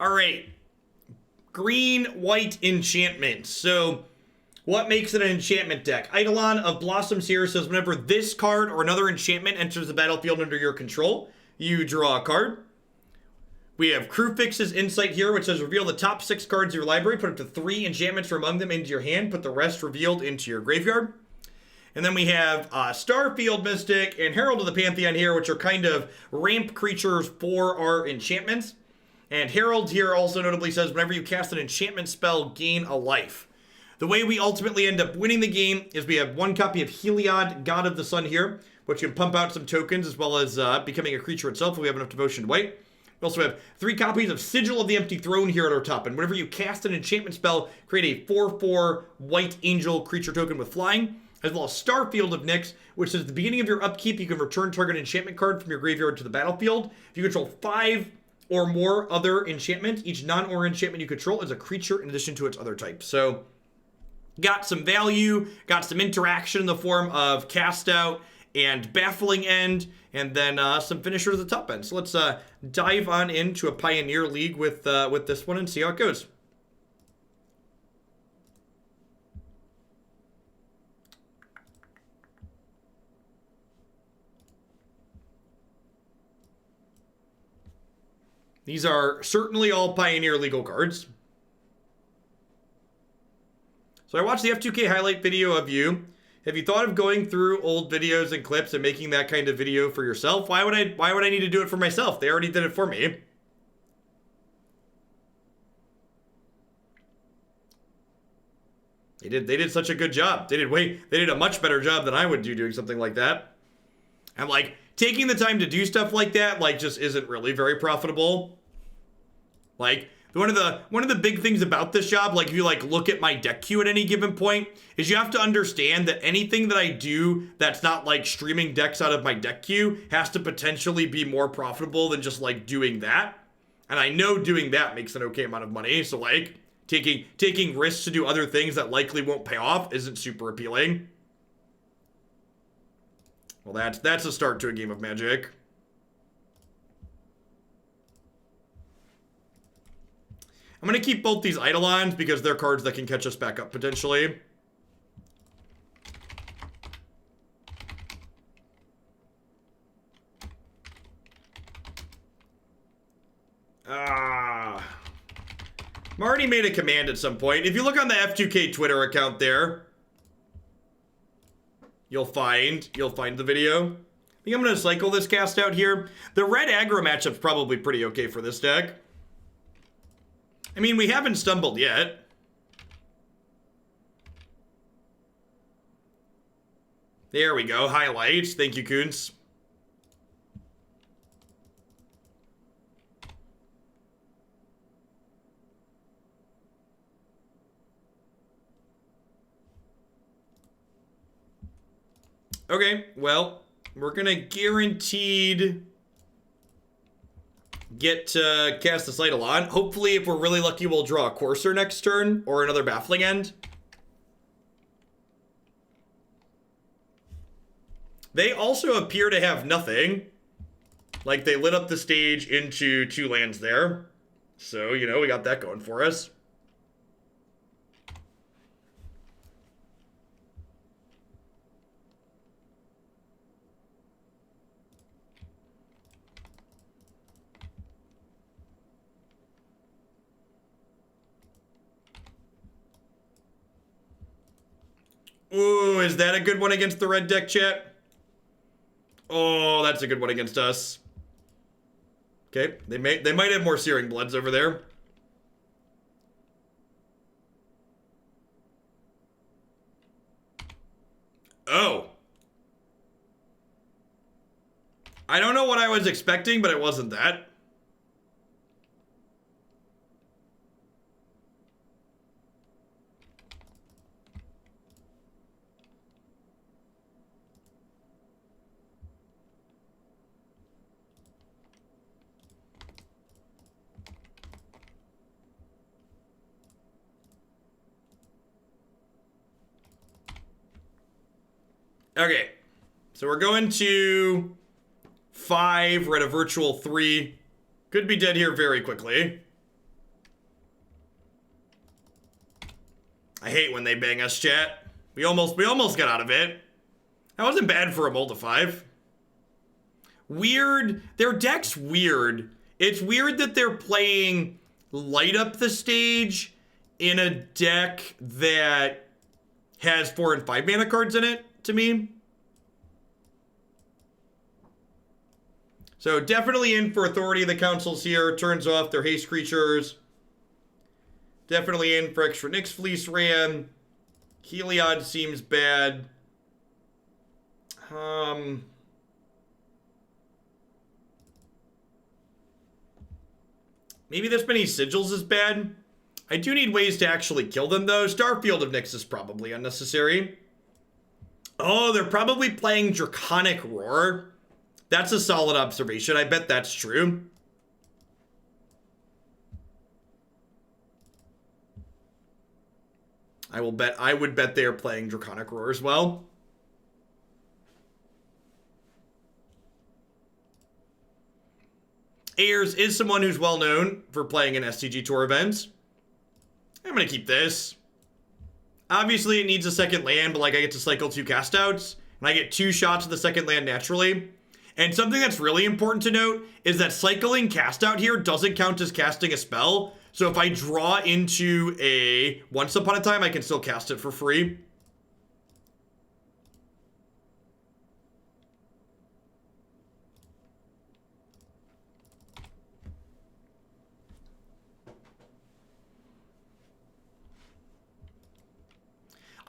All right. Green, white enchantment. So, what makes it an enchantment deck? Eidolon of Blossoms here says whenever this card or another enchantment enters the battlefield under your control, you draw a card. We have Kruphix's Insight here, which says reveal the top 6 cards of your library, put up to 3 enchantments from among them into your hand, put the rest revealed into your graveyard. And then we have Starfield Mystic and Herald of the Pantheon here, which are kind of ramp creatures for our enchantments. And Herald here also notably says whenever you cast an enchantment spell, gain a life. The way we ultimately end up winning the game is we have 1 copy of Heliod, God of the Sun here, which can pump out some tokens as well as becoming a creature itself if we have enough devotion to white. We also have 3 copies of Sigil of the Empty Throne here at our top. And whenever you cast an enchantment spell, create a 4/4 white angel creature token with flying, as well as Starfield of Nyx, which says at the beginning of your upkeep, you can return target enchantment card from your graveyard to the battlefield. If you control 5 or more other enchantments, each non-or enchantment you control is a creature in addition to its other type. So, got some value, got some interaction in the form of Cast Out and Baffling End, and then some finishers at the top end. So let's dive on into a Pioneer League with this one and see how it goes. These are certainly all Pioneer legal cards. So I watched the F2K highlight video of you. Have you thought of going through old videos and clips and making that kind of video for yourself? Why would I need to do it for myself? They already did it for me. They did such a good job. They did a much better job than I would do doing something like that. And like taking the time to do stuff like that like just isn't really very profitable. Like one of the big things about this job, like if you like look at my deck queue at any given point, is you have to understand that anything that I do that's not like streaming decks out of my deck queue has to potentially be more profitable than just like doing that. And I know doing that makes an okay amount of money, so like taking risks to do other things that likely won't pay off isn't super appealing. Well, that's a start to a game of Magic. I'm going to keep both these Eidolons because they're cards that can catch us back up potentially. Marty made a command at some point. If you look on the F2K Twitter account there, you'll find the video. I think I'm going to cycle this Cast Out here. The red aggro matchup's probably pretty okay for this deck. I mean, we haven't stumbled yet. There we go. Highlights. Thank you, Kuntz. Okay, well, we're gonna guaranteed get to cast this Eidolon. Hopefully, if we're really lucky, we'll draw a Courser next turn or another Baffling End. They also appear to have nothing. Like, they lit up the stage into 2 lands there. So, you know, we got that going for us. Ooh, is that a good one against the red deck, chat? Oh, that's a good one against us. Okay, they might have more Searing Bloods over there. Oh. I don't know what I was expecting, but it wasn't that. Okay, so we're going to 5. We're at a virtual 3. Could be dead here very quickly. I hate when they bang us, chat. We almost got out of it. That wasn't bad for a Mold of 5. Weird. Their deck's weird. It's weird that they're playing Light Up the Stage in a deck that has 4 and 5 mana cards in it, to me. So definitely in for Authority of the Consuls here. Turns off their haste creatures. Definitely in for extra Nyx-Fleece Ram. Heliod seems bad. Maybe this many Sigils is bad. I do need ways to actually kill them, though. Starfield of Nyx is probably unnecessary. Oh, they're probably playing Draconic Roar. That's a solid observation. I bet that's true. I would bet they're playing Draconic Roar as well. Ayers is someone who's well known for playing in SCG Tour events. I'm gonna keep this. Obviously, it needs a second land, but like I get to cycle 2 cast outs, and I get 2 shots of the second land naturally. And something that's really important to note is that cycling cast out here doesn't count as casting a spell. So if I draw into a Once Upon a Time, I can still cast it for free.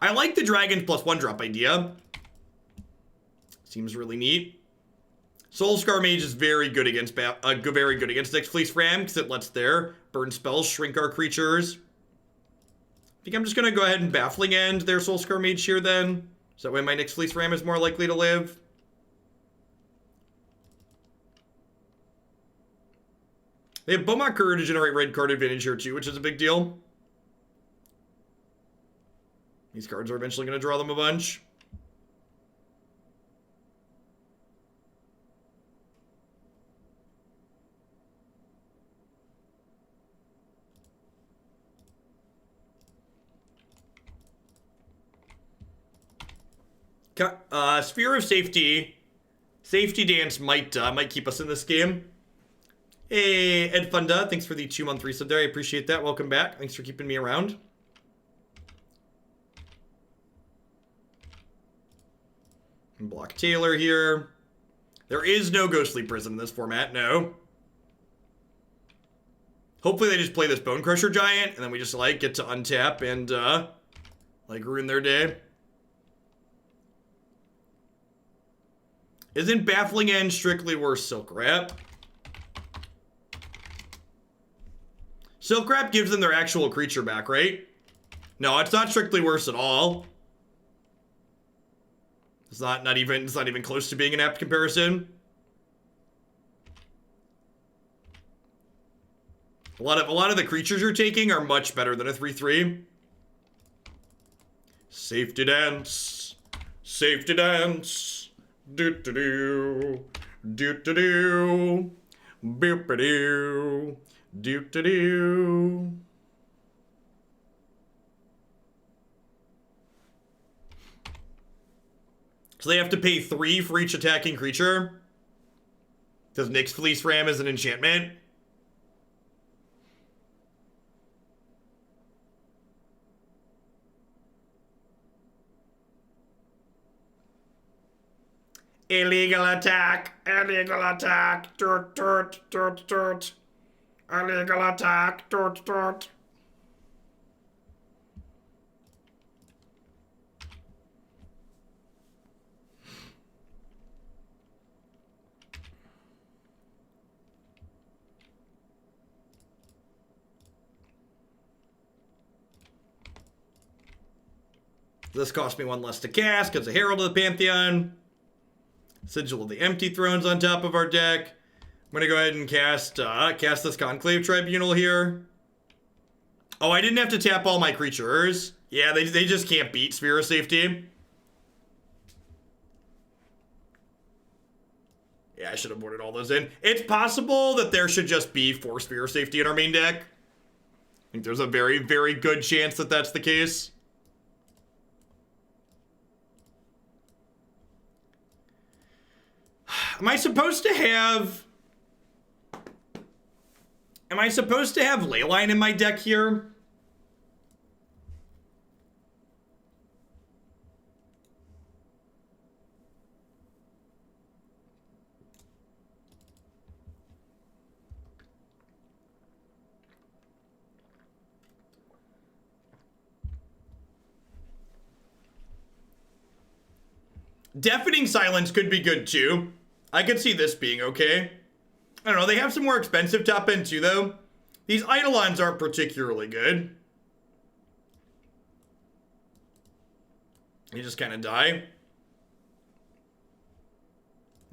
I like the Dragons plus 1-drop idea. Seems really neat. Soulscar Mage is very good against Nyx-Fleece Ram because it lets their burn spells shrink our creatures. I think I'm just gonna go ahead and Baffling End their Soulscar Mage here then. So that way my Nyx-Fleece Ram is more likely to live. They have Beaumont Courier to generate red card advantage here too, which is a big deal. These cards are eventually going to draw them a bunch. Sphere of Safety. Safety Dance might keep us in this game. Hey, Ed Funda, thanks for the 2-month resub there. I appreciate that. Welcome back. Thanks for keeping me around. Block Taylor here. There is no Ghostly Prison in this format, no. Hopefully they just play this Bone Crusher Giant, and then we just, like, get to untap and, like, ruin their day. Isn't Baffling End strictly worse Silk Wrap? Silk Wrap gives them their actual creature back, right? No, it's not strictly worse at all. It's not even close to being an apt comparison. A lot of the creatures you're taking are much better than a 3/3. Safety Dance. Safety Dance. Do-do-do. Do-do-do. Boop-a-doo. Do-do-do. So they have to pay 3 for each attacking creature? Because Nyx-Fleece Ram is an enchantment? Illegal attack! Illegal attack! Dirt, dirt, dirt, dirt. Illegal attack! Dirt, dirt. This cost me 1 less to cast because of Herald of the Pantheon. Sigil of the Empty Thrones on top of our deck. I'm gonna go ahead and cast this Conclave Tribunal here. Oh, I didn't have to tap all my creatures. Yeah, they just can't beat Sphere of Safety. Yeah, I should have boarded all those in. It's possible that there should just be 4 Sphere of Safety in our main deck. I think there's a very, very good chance that that's the case. Am I supposed to have... Am I supposed to have Leyline in my deck here? Deafening Silence could be good too. I could see this being okay. I don't know, they have some more expensive top end too though. These Eidolons aren't particularly good. You just kind of die.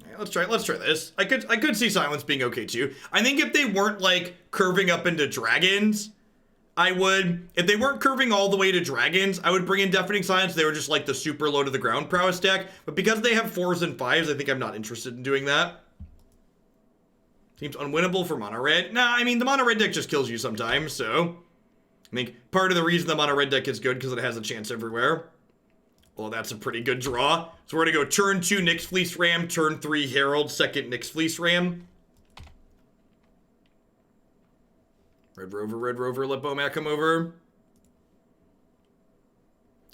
Yeah, let's try this. I could see Silence being okay too. I think if they weren't like curving up into dragons, I would, if they weren't curving all the way to dragons, I would bring in Deafening Silence. They were just like the super low to the ground prowess deck. But because they have 4s and 5s, I think I'm not interested in doing that. Seems unwinnable for mono red. Nah, I mean, the mono red deck just kills you sometimes, so. I think part of the reason the mono red deck is good because it has a chance everywhere. Well, that's a pretty good draw. So we're gonna go turn 2 Nyx-Fleece Ram, turn 3 Herald, second Nyx-Fleece Ram. Red Rover, let Bomat come over.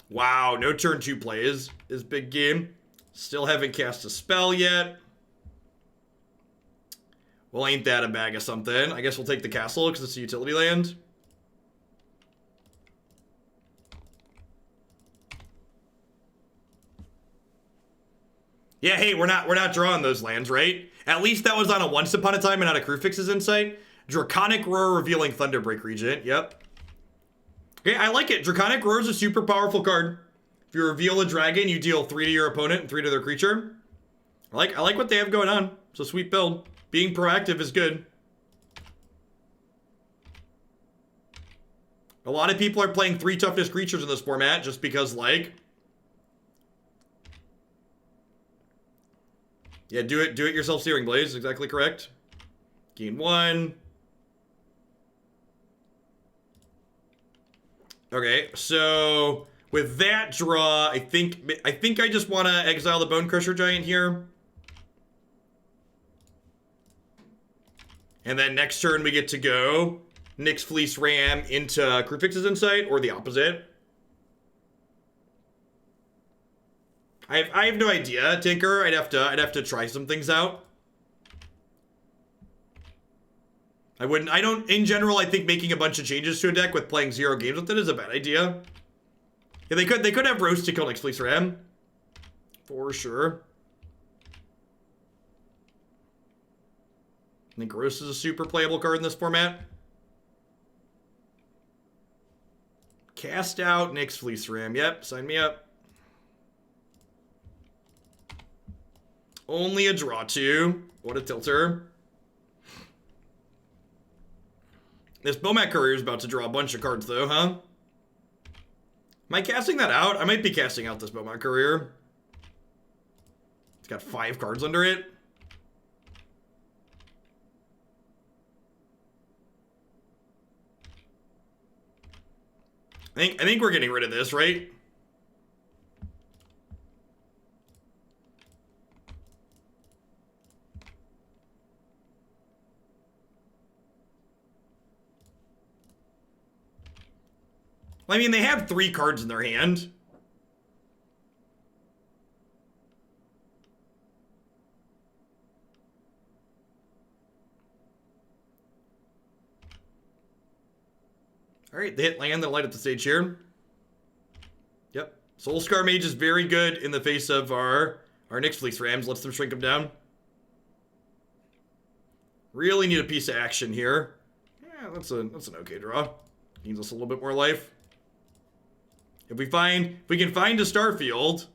Wow, no turn 2 plays is big game. Still haven't cast a spell yet. Well, ain't that a bag of something? I guess we'll take the castle because it's a utility land. Yeah, hey, we're not drawing those lands, right? At least that was on a Once Upon a Time and not a Kruphix's Insight. Draconic Roar revealing Thunderbreak Regent. Yep. Okay, I like it. Draconic Roar is a super powerful card. If you reveal a dragon, you deal 3 to your opponent and 3 to their creature. I like what they have going on. It's a sweet build. Being proactive is good. A lot of people are playing 3 toughness creatures in this format just because, like... Yeah, do it yourself Searing Blaze, exactly correct. Gain 1. Okay, so with that draw, I think I just want to exile the Bone Crusher Giant here. And then next turn we get to go Nyx-Fleece Ram into Kruphix's Insight, or the opposite. I have no idea, Tinker. I'd have to try some things out. In general, I think making a bunch of changes to a deck with playing 0 games with it is a bad idea. Yeah, they could have Roast to kill Nyx-Fleece Ram. For sure. I think Roast is a super playable card in this format. Cast out Nyx-Fleece Ram. Yep, sign me up. Only a draw 2. What a tilter. This Bomat Courier is about to draw a bunch of cards, though, huh? Am I casting that out? I might be casting out this Bomat Courier. It's got 5 cards under it. I think we're getting rid of this, right? I mean, they have 3 cards in their hand. All right, they hit land, they'll light up the stage here. Yep. Soulscar Mage is very good in the face of our Nyx-Fleece Rams. Lets them shrink them down. Really need a piece of action here. Yeah, that's an okay draw. Gains us a little bit more life. If we can find a Starfield.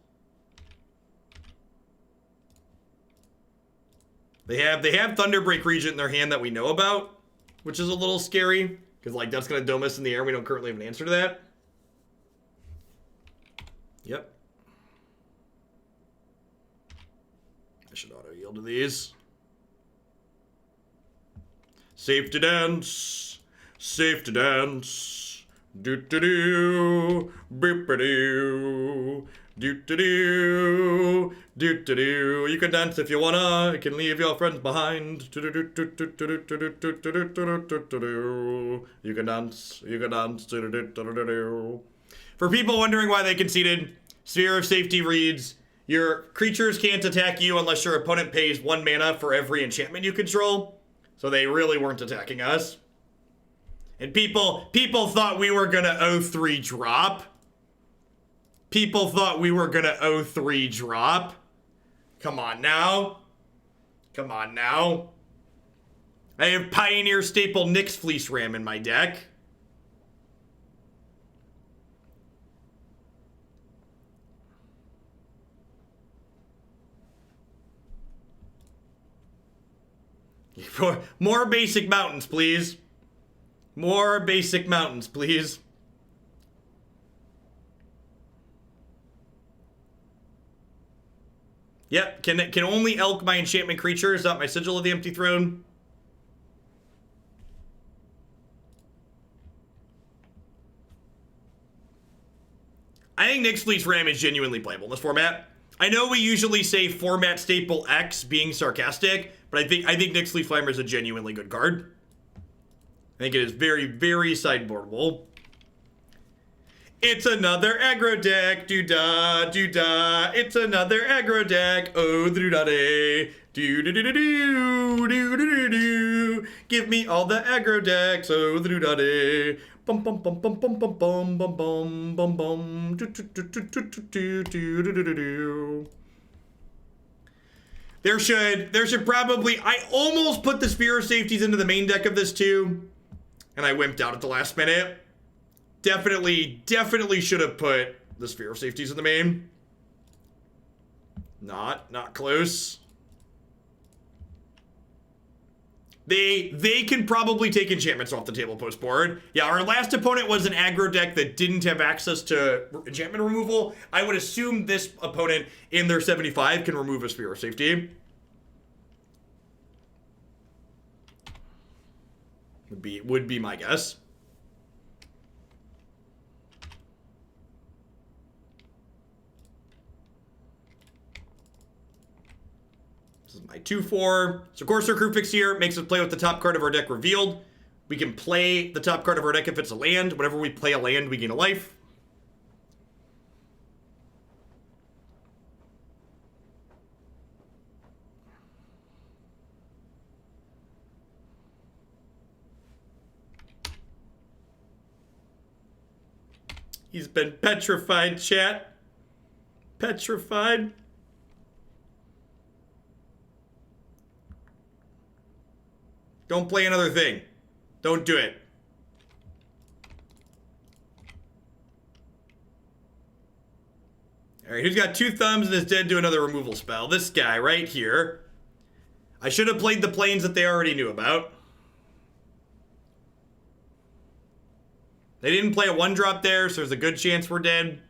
They have Thunderbreak Regent in their hand that we know about, which is a little scary. Because, like, that's going to dome us in the air. And we don't currently have an answer to that. Yep. I should auto-yield to these. Safe to dance. Safe to dance. Do-do-do. Beep-a-doo. Do-do-do. Do-do-do. You can dance if you wanna. You can leave your friends behind. Do-do-do-do-do-do-do-do-do-do-do. You can dance. You can dance. Do-do-do-do-do-do. For people wondering why they conceded, Sphere of Safety reads, your creatures can't attack you unless your opponent pays 1 mana for every enchantment you control. So they really weren't attacking us. And people thought we were gonna 0-3 drop. People thought we were gonna 0-3 drop. Come on now. Come on now. I have Pioneer Staple Nyx-Fleece Ram in my deck. More basic mountains, please. More basic mountains, please. Yep, can only elk my enchantment creatures, not my Sigil of the Empty Throne. I think Nyx-Fleece Ram is genuinely playable in this format. I know we usually say format staple X being sarcastic, but I think Nyx-Fleece Ram is a genuinely good card. I think it is very, very sideboardable. It's another aggro deck, doo-da, doo-da. It's another aggro deck, oh, doo-da-day. Do-do-do-do-do, do-do-do-do. Give me all the aggro decks, oh, doo-da-day. Bum bum bum bum bum bum bum bum bum bum bum. Do-do-do-do-do-do-do-do-do-do. There should probably, I almost put the Sphere of Safeties into the main deck of this too, and I wimped out at the last minute. Definitely should have put the Sphere of Safeties in the main. Not close. They can probably take enchantments off the table post board. Yeah, our last opponent was an aggro deck that didn't have access to enchantment removal. I would assume this opponent in their 75 can remove a Sphere of Safety. Would be my guess. This is my 2/4. So Courser of Kruphix here makes us play with the top card of our deck revealed. We can play the top card of our deck if it's a land. Whenever we play a land, we gain a life. He's been petrified, chat. Petrified. Don't play another thing. Don't do it. Alright, who's got 2 thumbs and is dead to another removal spell? This guy right here. I should have played the planes that they already knew about. They didn't play a 1-drop there, so there's a good chance we're dead.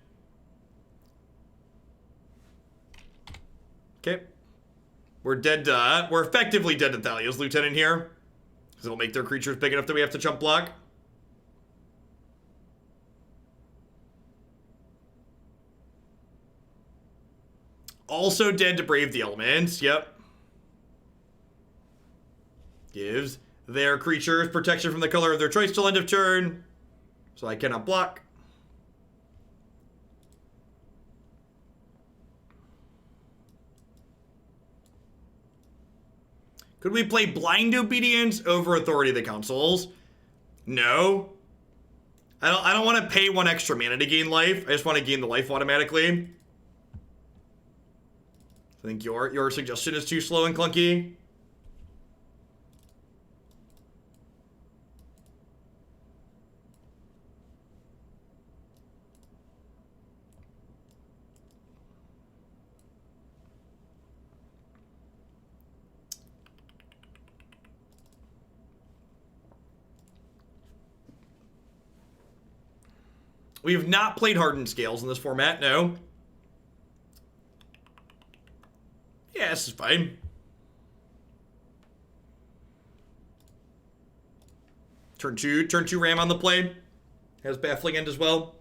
Okay. We're dead to, we're effectively dead to Thalia's Lieutenant here. Because it'll make their creatures big enough that we have to chump block. Also dead to Brave the Elements, yep. Gives their creatures protection from the color of their choice till end of turn. So I cannot block. Could we play Blind Obedience over Authority of the Consuls? No. I don't want to pay 1 extra mana to gain life. I just want to gain the life automatically. I think your suggestion is too slow and clunky. We have not played Hardened Scales in this format, no. Yeah, this is fine. Turn two Ram on the play. Has Baffling End as well.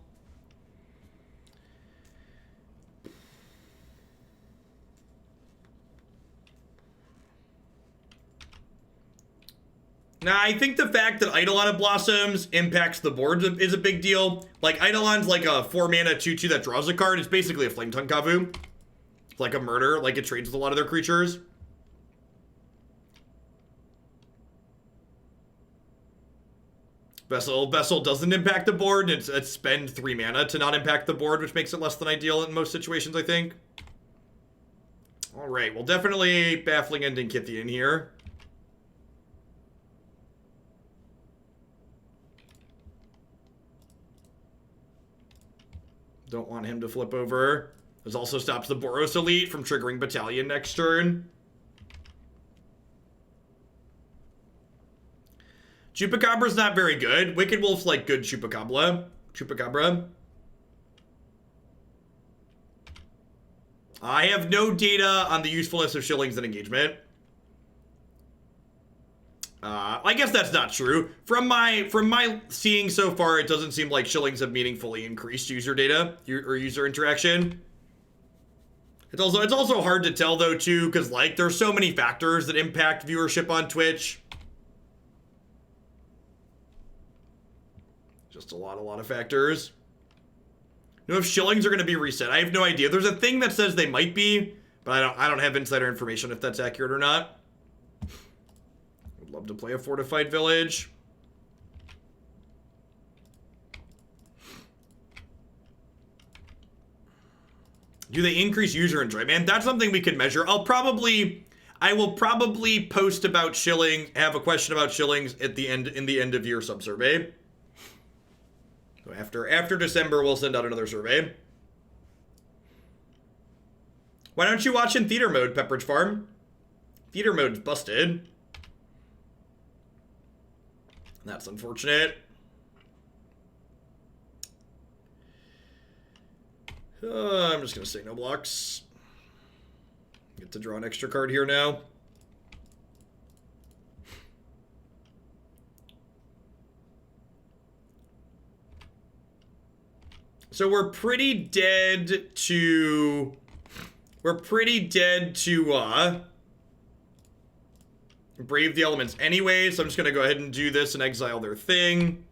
Now, I think the fact that Eidolon of Blossoms impacts the board is a big deal. Like, Eidolon's like a 4-mana 2/2 that draws a card. It's basically a Flame Tongue Kavu. It's like a murder, like it trades with a lot of their creatures. Vessel doesn't impact the board. It's spend 3 mana to not impact the board, which makes it less than ideal in most situations, I think. Alright, well, definitely Baffling End and Kithian here. Don't want him to flip over. This also stops the Boros Elite from triggering Battalion next turn. Chupacabra's not very good. Wicked Wolf's like good Chupacabra. I have no data on the usefulness of shillings in engagement. I guess that's not true. From my seeing so far, it doesn't seem like shillings have meaningfully increased user data or user interaction. It's also hard to tell though too, because like there's so many factors that impact viewership on Twitch. Just a lot of factors. You know if shillings are going to be reset? I have no idea. There's a thing that says they might be, but I don't have insider information if that's accurate or not. Would love to play a Fortified Village. Do they increase user enjoyment? Man, that's something we could measure. I will probably post about shilling, have a question about shillings at the end, in the end of year sub-survey. So after December, we'll send out another survey. Why don't you watch in theater mode, Pepperidge Farm? Theater mode's busted. That's unfortunate. I'm just going to say no blocks. Get to draw an extra card here now. So we're pretty dead to Brave the Elements anyway, so I'm just going to go ahead and do this and exile their thing.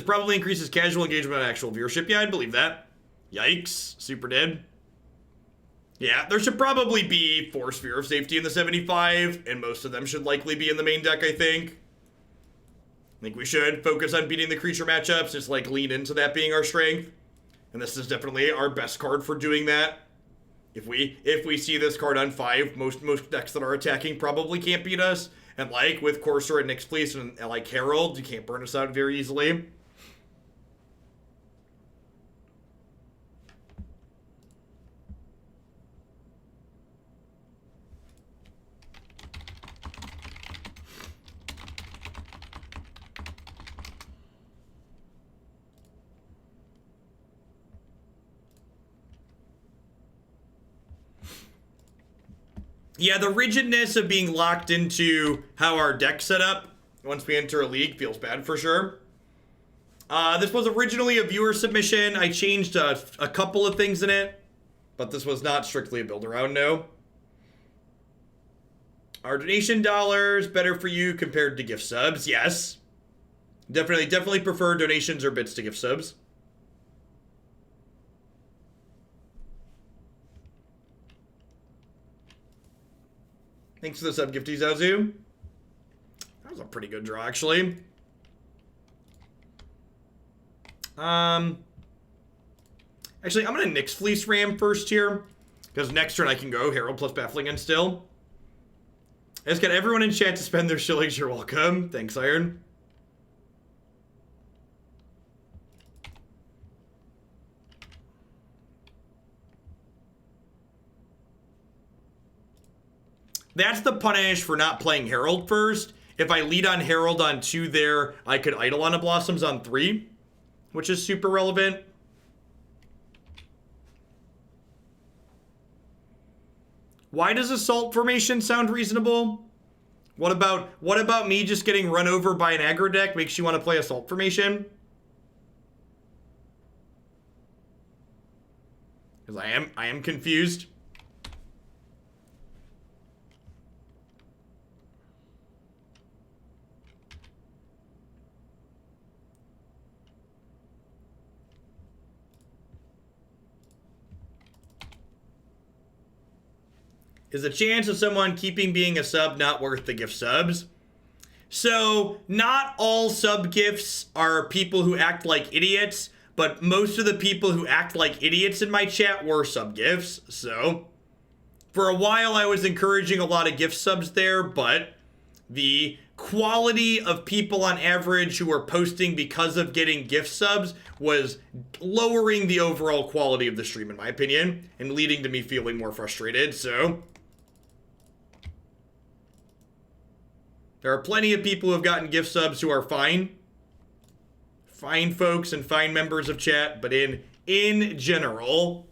Probably increases casual engagement on actual viewership. Yeah, I'd believe that. Yikes. Super dead. Yeah, there should probably be 4 Sphere of Safety in the 75, and most of them should likely be in the main deck, I think. I think we should focus on beating the creature matchups, just like lean into that being our strength. And this is definitely our best card for doing that. If we see this card on 5, most decks that are attacking probably can't beat us. And like with Courser and Nyx-Fleece and like Herald, you can't burn us out very easily. Yeah, the rigidness of being locked into how our deck's set up once we enter a league feels bad for sure. This was originally a viewer submission. I changed a couple of things in it, but this was not strictly a build around, no. Are donation dollars better for you compared to gift subs? Yes. Definitely prefer donations or bits to gift subs. Thanks for the sub, Gifty Zazu. That was a pretty good draw, actually. Actually, I'm going to Nyx-Fleece Ram first here, because next turn I can go Herald plus Baffling End still. I just got everyone in chat to spend their shillings. You're welcome. Thanks, Iron. That's the punish for not playing Herald first. If I lead on Herald on 2 there, I could Eidolon of Blossoms on 3, which is super relevant. Why does Assault Formation sound reasonable? What about me just getting run over by an aggro deck makes you want to play Assault Formation? Because I am confused. Is the chance of someone keeping being a sub not worth the gift subs? So, not all sub gifts are people who act like idiots, but most of the people who act like idiots in my chat were sub gifts. So, for a while I was encouraging a lot of gift subs there, but the quality of people on average who were posting because of getting gift subs was lowering the overall quality of the stream, in my opinion, and leading to me feeling more frustrated. So, there are plenty of people who have gotten gift subs who are fine folks and fine members of chat, but in general,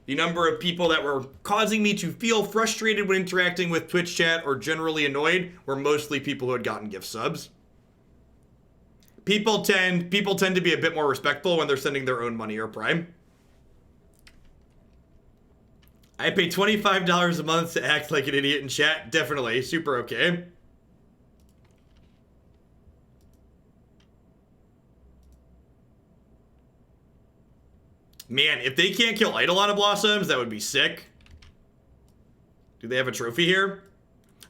the number of people that were causing me to feel frustrated when interacting with Twitch chat or generally annoyed were mostly people who had gotten gift subs. People tend to be a bit more respectful when they're sending their own money or Prime. I pay $25 a month to act like an idiot in chat. Definitely. Super okay. Man, if they can't kill Eidolon of Blossoms, that would be sick. Do they have a trophy here?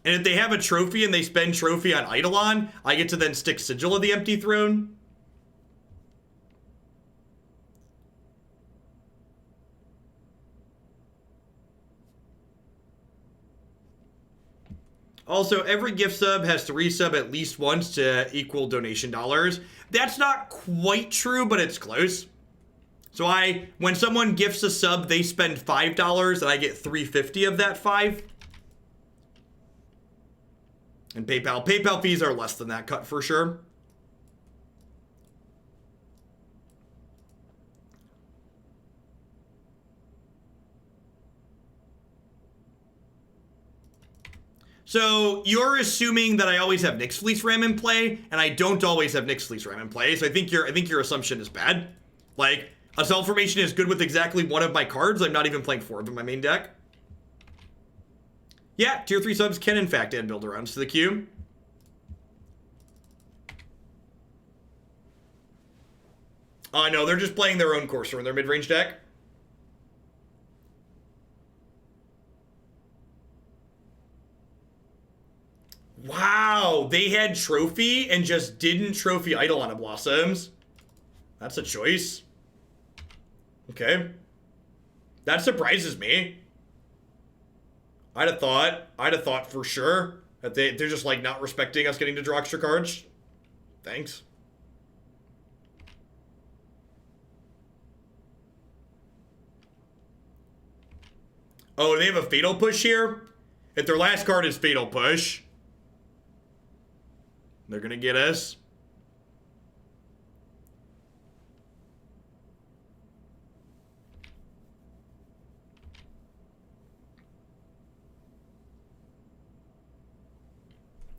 And if they have a trophy and they spend trophy on Eidolon, I get to then stick Sigil of the Empty Throne. Also, every gift sub has to resub at least once to equal donation dollars. That's not quite true, but it's close. So when someone gifts a sub, they spend $5 and I get $3.50 of that $5. And PayPal fees are less than that cut for sure. So you're assuming that I always have Nyx-Fleece Ram in play, and I don't always have Nyx-Fleece Ram in play. So I think your assumption is bad. Like, a Assault Formation is good with exactly one of my cards. I'm not even playing 4 of them in my main deck. Yeah, tier 3 subs can in fact add builder rounds to the queue. No, they're just playing their own Courser in their mid-range deck. Wow, they had Trophy and just didn't Trophy Eidolon of Blossoms. That's a choice. Okay. That surprises me. I'd have thought for sure that they're just like not respecting us getting to draw extra cards. Thanks. Oh, they have a Fatal Push here? If their last card is Fatal Push, they're gonna get us.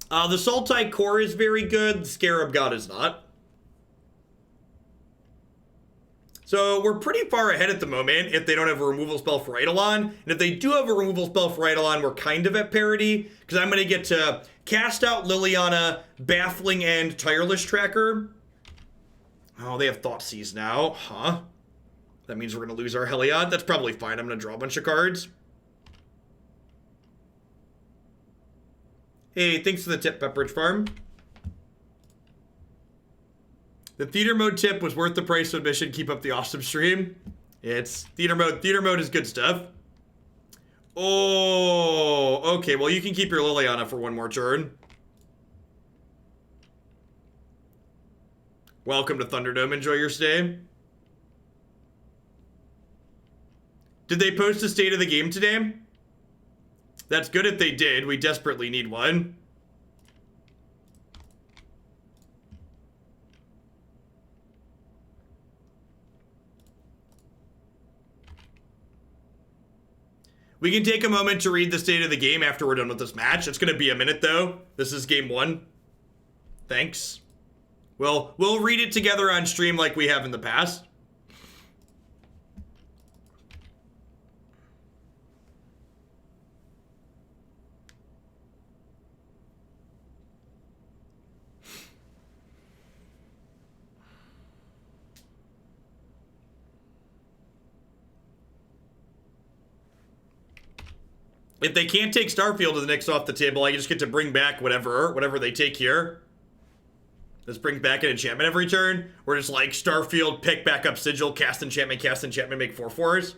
The Sultai Core is very good. The Scarab God is not. So we're pretty far ahead at the moment if they don't have a removal spell for Eidolon. And if they do have a removal spell for Eidolon, we're kind of at parity. Because I'm going to get to cast out Liliana, Baffling End, Tireless Tracker. Oh, they have Thoughtseize now. Huh? That means we're going to lose our Heliod. That's probably fine. I'm going to draw a bunch of cards. Hey, thanks for the tip, Pepperidge Farm. The theater mode tip was worth the price of admission. Keep up the awesome stream. It's theater mode. Theater mode is good stuff. Oh, okay. Well, you can keep your Liliana for one more turn. Welcome to Thunderdome. Enjoy your stay. Did they post a state of the game today? That's good if they did. We desperately need one. We can take a moment to read the state of the game after we're done with this match. It's going to be a minute, though. This is game 1. Thanks. We'll read it together on stream like we have in the past. If they can't take Starfield of Nyx off the table, I just get to bring back whatever they take here. Let's bring back an enchantment every turn. We're just like Starfield, pick back up Sigil, cast enchantment, make 4/4s.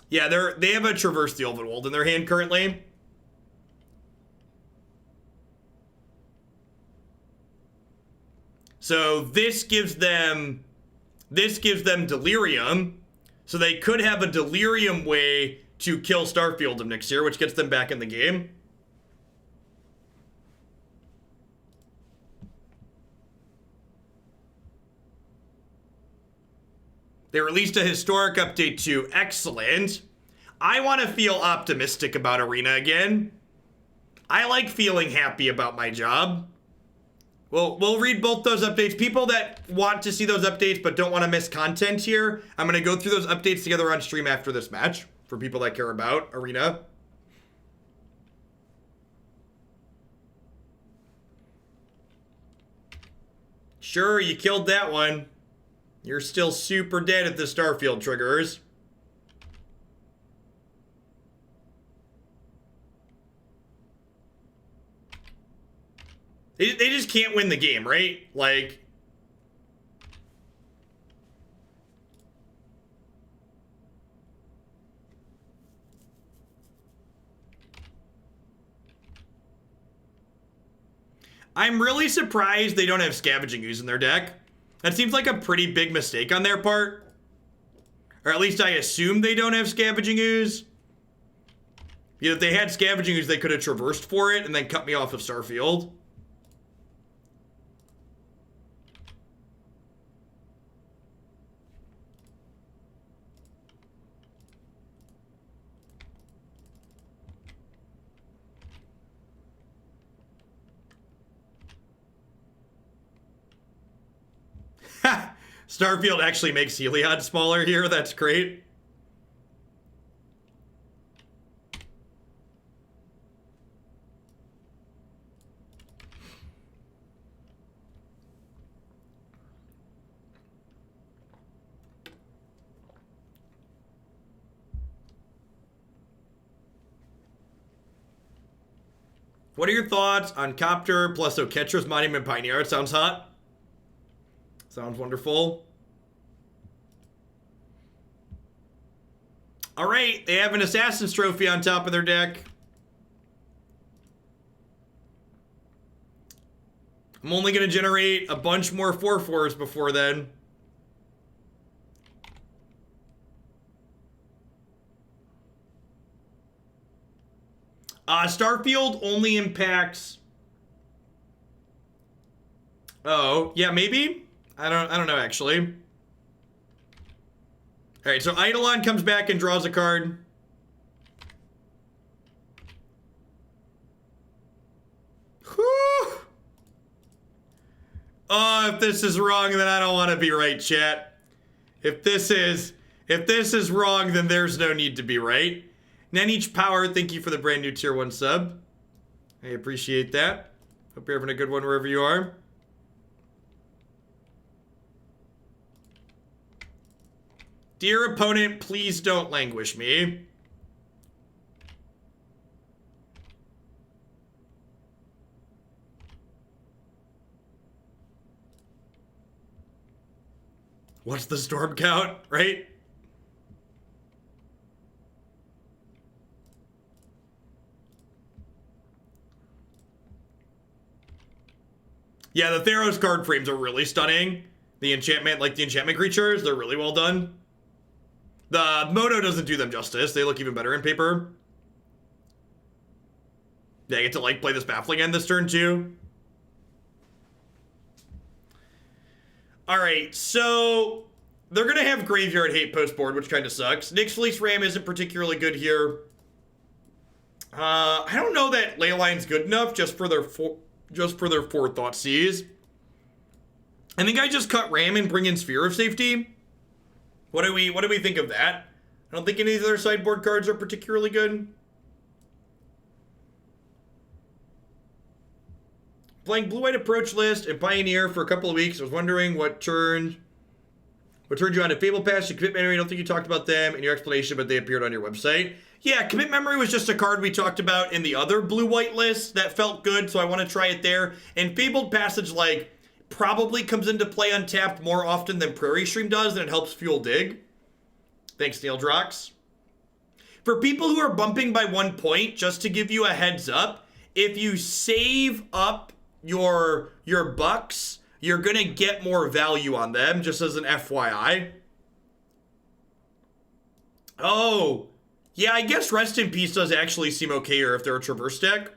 Yeah, they have a Traverse the Elvenwold in their hand currently. So this gives them Delirium. So they could have a Delirium way to kill Starfield of Nyx here, which gets them back in the game. They released a historic update too. Excellent. I want to feel optimistic about Arena again. I like feeling happy about my job. We'll read both those updates. People that want to see those updates but don't want to miss content here, I'm going to go through those updates together on stream after this match for people that care about Arena. Sure, you killed that one. You're still super dead if the Starfield triggers. They just can't win the game, right? Like... I'm really surprised they don't have Scavenging Ooze in their deck. That seems like a pretty big mistake on their part. Or at least I assume they don't have Scavenging Ooze. You know, if they had Scavenging Ooze, they could have traversed for it and then cut me off of Starfield. Starfield actually makes Heliod smaller here. That's great. What are your thoughts on Copter plus Oketra's Monument Pioneer? It sounds hot. Sounds wonderful. All right, they have an Assassin's Trophy on top of their deck. I'm only going to generate a bunch more 4/4s before then. Starfield only impacts... Oh, yeah, maybe? I don't know, actually. All right, so Eidolon comes back and draws a card. Whew. Oh, if this is wrong, then I don't want to be right, chat. If this is wrong, then there's no need to be right. Nenich Power, thank you for the brand new tier 1 sub. I appreciate that. Hope you're having a good one wherever you are. Dear opponent, please don't languish me. What's the storm count, right? Yeah, the Theros card frames are really stunning. The enchantment, like the enchantment creatures, they're really well done. The Moto doesn't do them justice. They look even better in paper. Yeah, I get to like play this Baffling End this turn too. Alright, so they're going to have Graveyard Hate post board, which kind of sucks. Nyx-Fleece Ram isn't particularly good here. I don't know that Leyline's good enough just for their Forethought Seas. I think I just cut Ram and bring in Sphere of Safety. What do we think of that? I don't think any of the other sideboard cards are particularly good. Playing Blue-White Approach list and Pioneer for a couple of weeks. I was wondering what turned you on to Fable Patch and Commit Memory. I don't think you talked about them in your explanation, but they appeared on your website. Yeah, Commit Memory was just a card we talked about in the other Blue-White list that felt good, so I want to try it there. And Fabled Passage, like, probably comes into play untapped more often than Prairie Stream does, and it helps fuel Dig. Thanks, Neil Drox. For people who are bumping by 1 point, just to give you a heads up, if you save up your bucks, you're gonna get more value on them, just as an FYI. Oh, yeah, I guess Rest in Peace does actually seem okayer if they're a Traverse deck.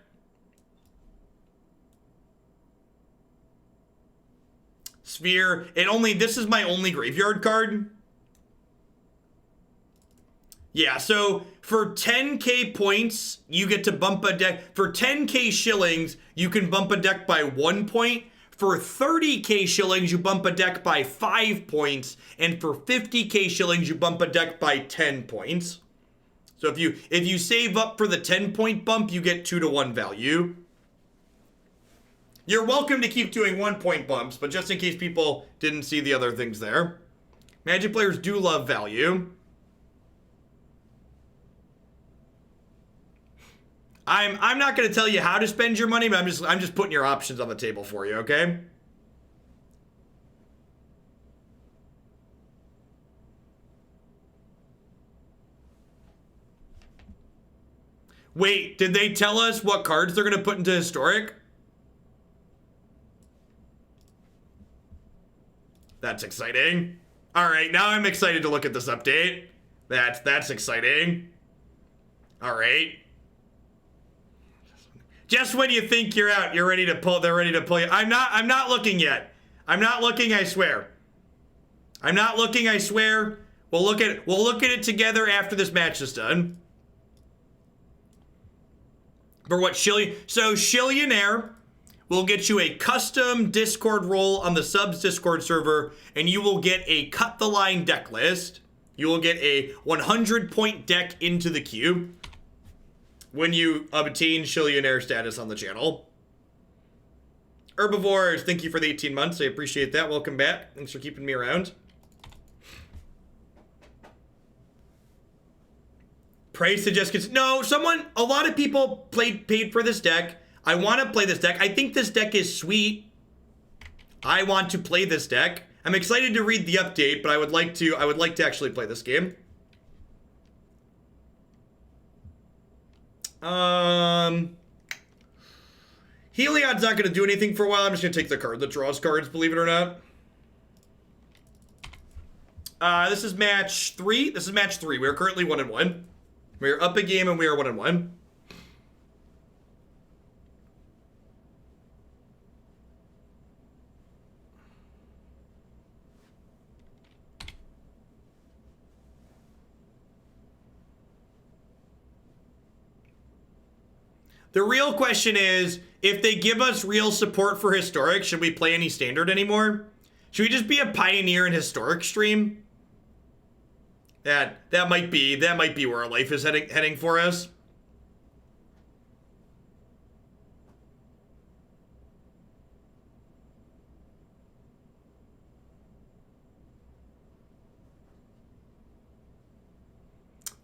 Sphere, this is my only graveyard card. Yeah, so for 10k points, you get to bump a deck. For 10k shillings, you can bump a deck by 1 point. For 30k shillings, you bump a deck by 5 points. And for 50k shillings, you bump a deck by 10 points. So if you save up for the 10-point bump, you get 2-to-1 value. You're welcome to keep doing 1-point bumps, but just in case people didn't see the other things there. Magic players do love value. I'm not going to tell you how to spend your money, but I'm just putting your options on the table for you, okay? Wait, did they tell us what cards they're going to put into Historic? That's exciting. All right, now I'm excited to look at this update. That's exciting. All right. Just when you think you're out, they're ready to pull you. I'm not looking yet. I'm not looking, I swear. I'm not looking, I swear. We'll look at it together after this match is done. For what Shillionaire will get you a custom Discord role on the subs Discord server, and you will get a cut the line deck list. You will get a 100-point deck into the queue when you obtain Shillionaire status on the channel. Herbivores, thank you for the 18 months. I appreciate that. Welcome back. Thanks for keeping me around. Price suggests... No, a lot of people paid for this deck. I want to play this deck. I think this deck is sweet. I want to play this deck. I'm excited to read the update, but I would like to actually play this game. Heliod's not going to do anything for a while. I'm just going to take the card that draws cards, believe it or not. This is match 3. This is match 3. We are currently 1-1. We are up a game and we are 1-1. The real question is, if they give us real support for Historic, should we play any Standard anymore? Should we just be a Pioneer in Historic stream? That might be where our life is heading for us.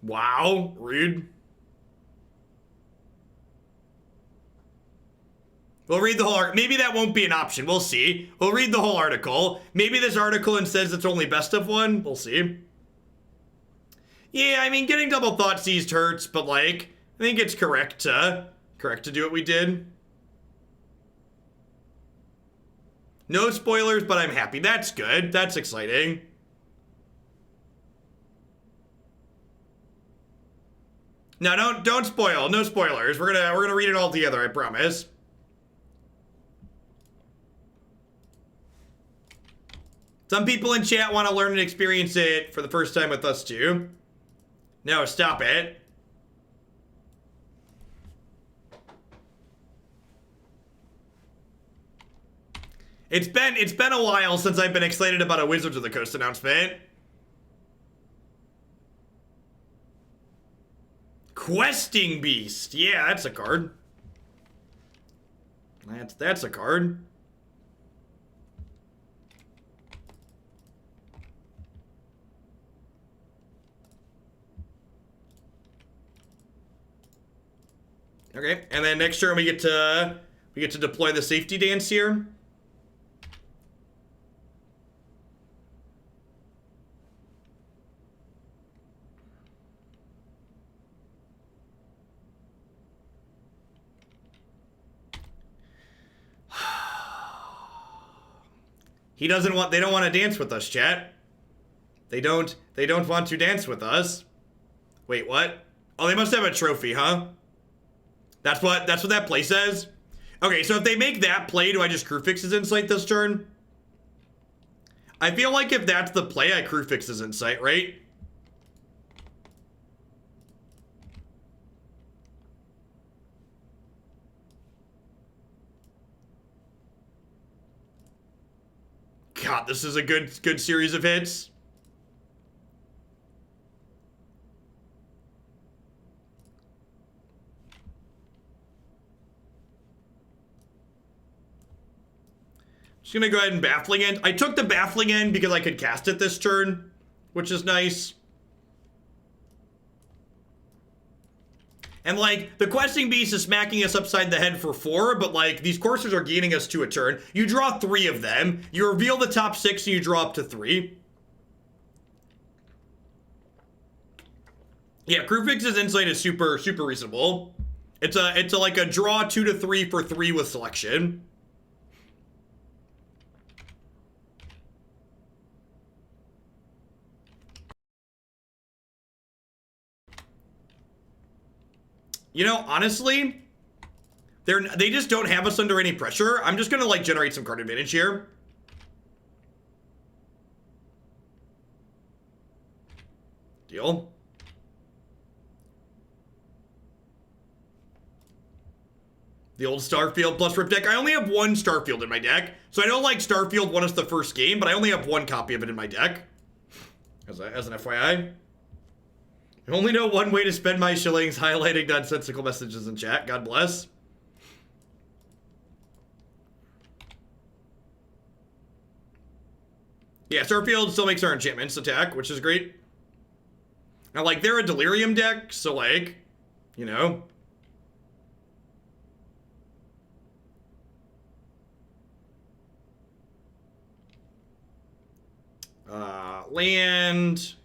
Wow, rude. We'll read the whole article. Maybe that won't be an option. We'll see. We'll read the whole article. Maybe this article says it's only best of one. We'll see. Yeah, I mean, getting double thought seized hurts, but like, I think it's correct to do what we did. No spoilers, but I'm happy. That's good. That's exciting. No, don't spoil. No spoilers. We're gonna read it all together, I promise. Some people in chat want to learn and experience it for the first time with us too. No, stop it. It's been a while since I've been excited about a Wizards of the Coast announcement. Questing Beast. Yeah, that's a card. That's a card. Okay, and then next turn we get to deploy the safety dance here. They don't want to dance with us, chat. They don't want to dance with us. Wait, what? Oh, they must have a trophy, huh? That's what that play says? Okay, so if they make that play, do I just Kruphix his Insight this turn? I feel like if that's the play, I Kruphix his Insight, right? God, this is a good series of hits. Just gonna go ahead and Baffling End. I took the Baffling End because I could cast it this turn, which is nice. And, like, the Questing Beast is smacking us upside the head for 4, but, like, these coursers are gaining us to a turn. You draw 3 of them. You reveal the top 6 and you draw up to 3. Yeah, Kruphix's Insight is super reasonable. It's like a draw 2 to 3 for 3 with selection. You know, honestly, they just don't have us under any pressure. I'm just gonna, like, generate some card advantage here. Deal. The old Starfield plus Rip deck. I only have 1 Starfield in my deck. So I know, like, Starfield won us the first game, but I only have 1 copy of it in my deck. As an FYI. I only know 1 way to spend my shillings, highlighting nonsensical messages in chat. God bless. Yeah, Starfield still makes our enchantments attack, which is great. Now, like, they're a Delirium deck, so, like, you know. Land.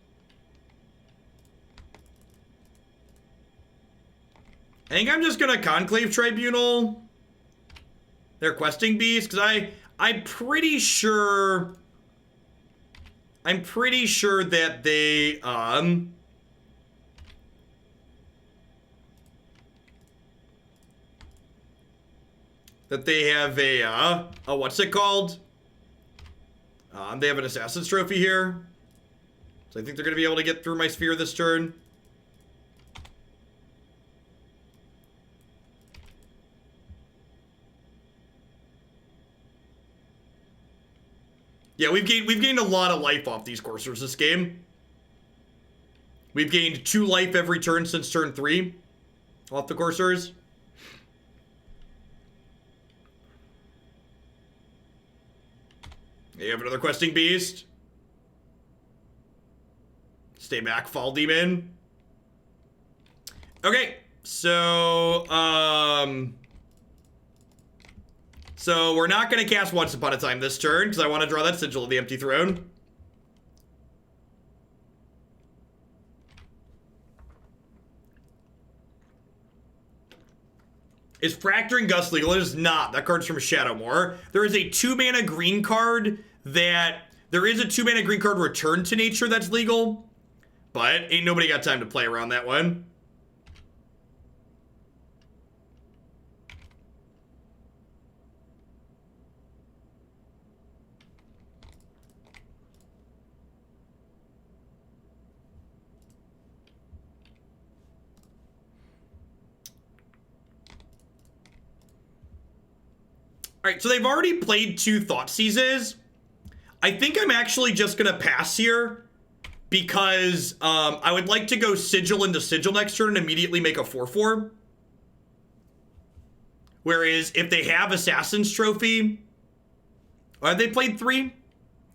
I think I'm just gonna Conclave Tribunal their Questing Beast, because I'm pretty sure that they have a what's it called? They have an Assassin's Trophy here. So I think they're gonna be able to get through my sphere this turn. Yeah, we've gained a lot of life off these coursers this game. We've gained 2 life every turn since turn 3 off the coursers. You have another Questing Beast. Stay back, Fall Demon. Okay, so we're not going to cast Once Upon a Time this turn, because I want to draw that Sigil of the Empty Throne. Is Fracturing Gust legal? It is not. That card's from Shadowmoor. There is a 2-mana green card Return to Nature that's legal, but ain't nobody got time to play around that one. Alright, so they've already played 2 Thoughtseizes. I think I'm actually just gonna pass here because I would like to go Sigil into Sigil next turn and immediately make a 4/4. Whereas if they have Assassin's Trophy, have they played 3?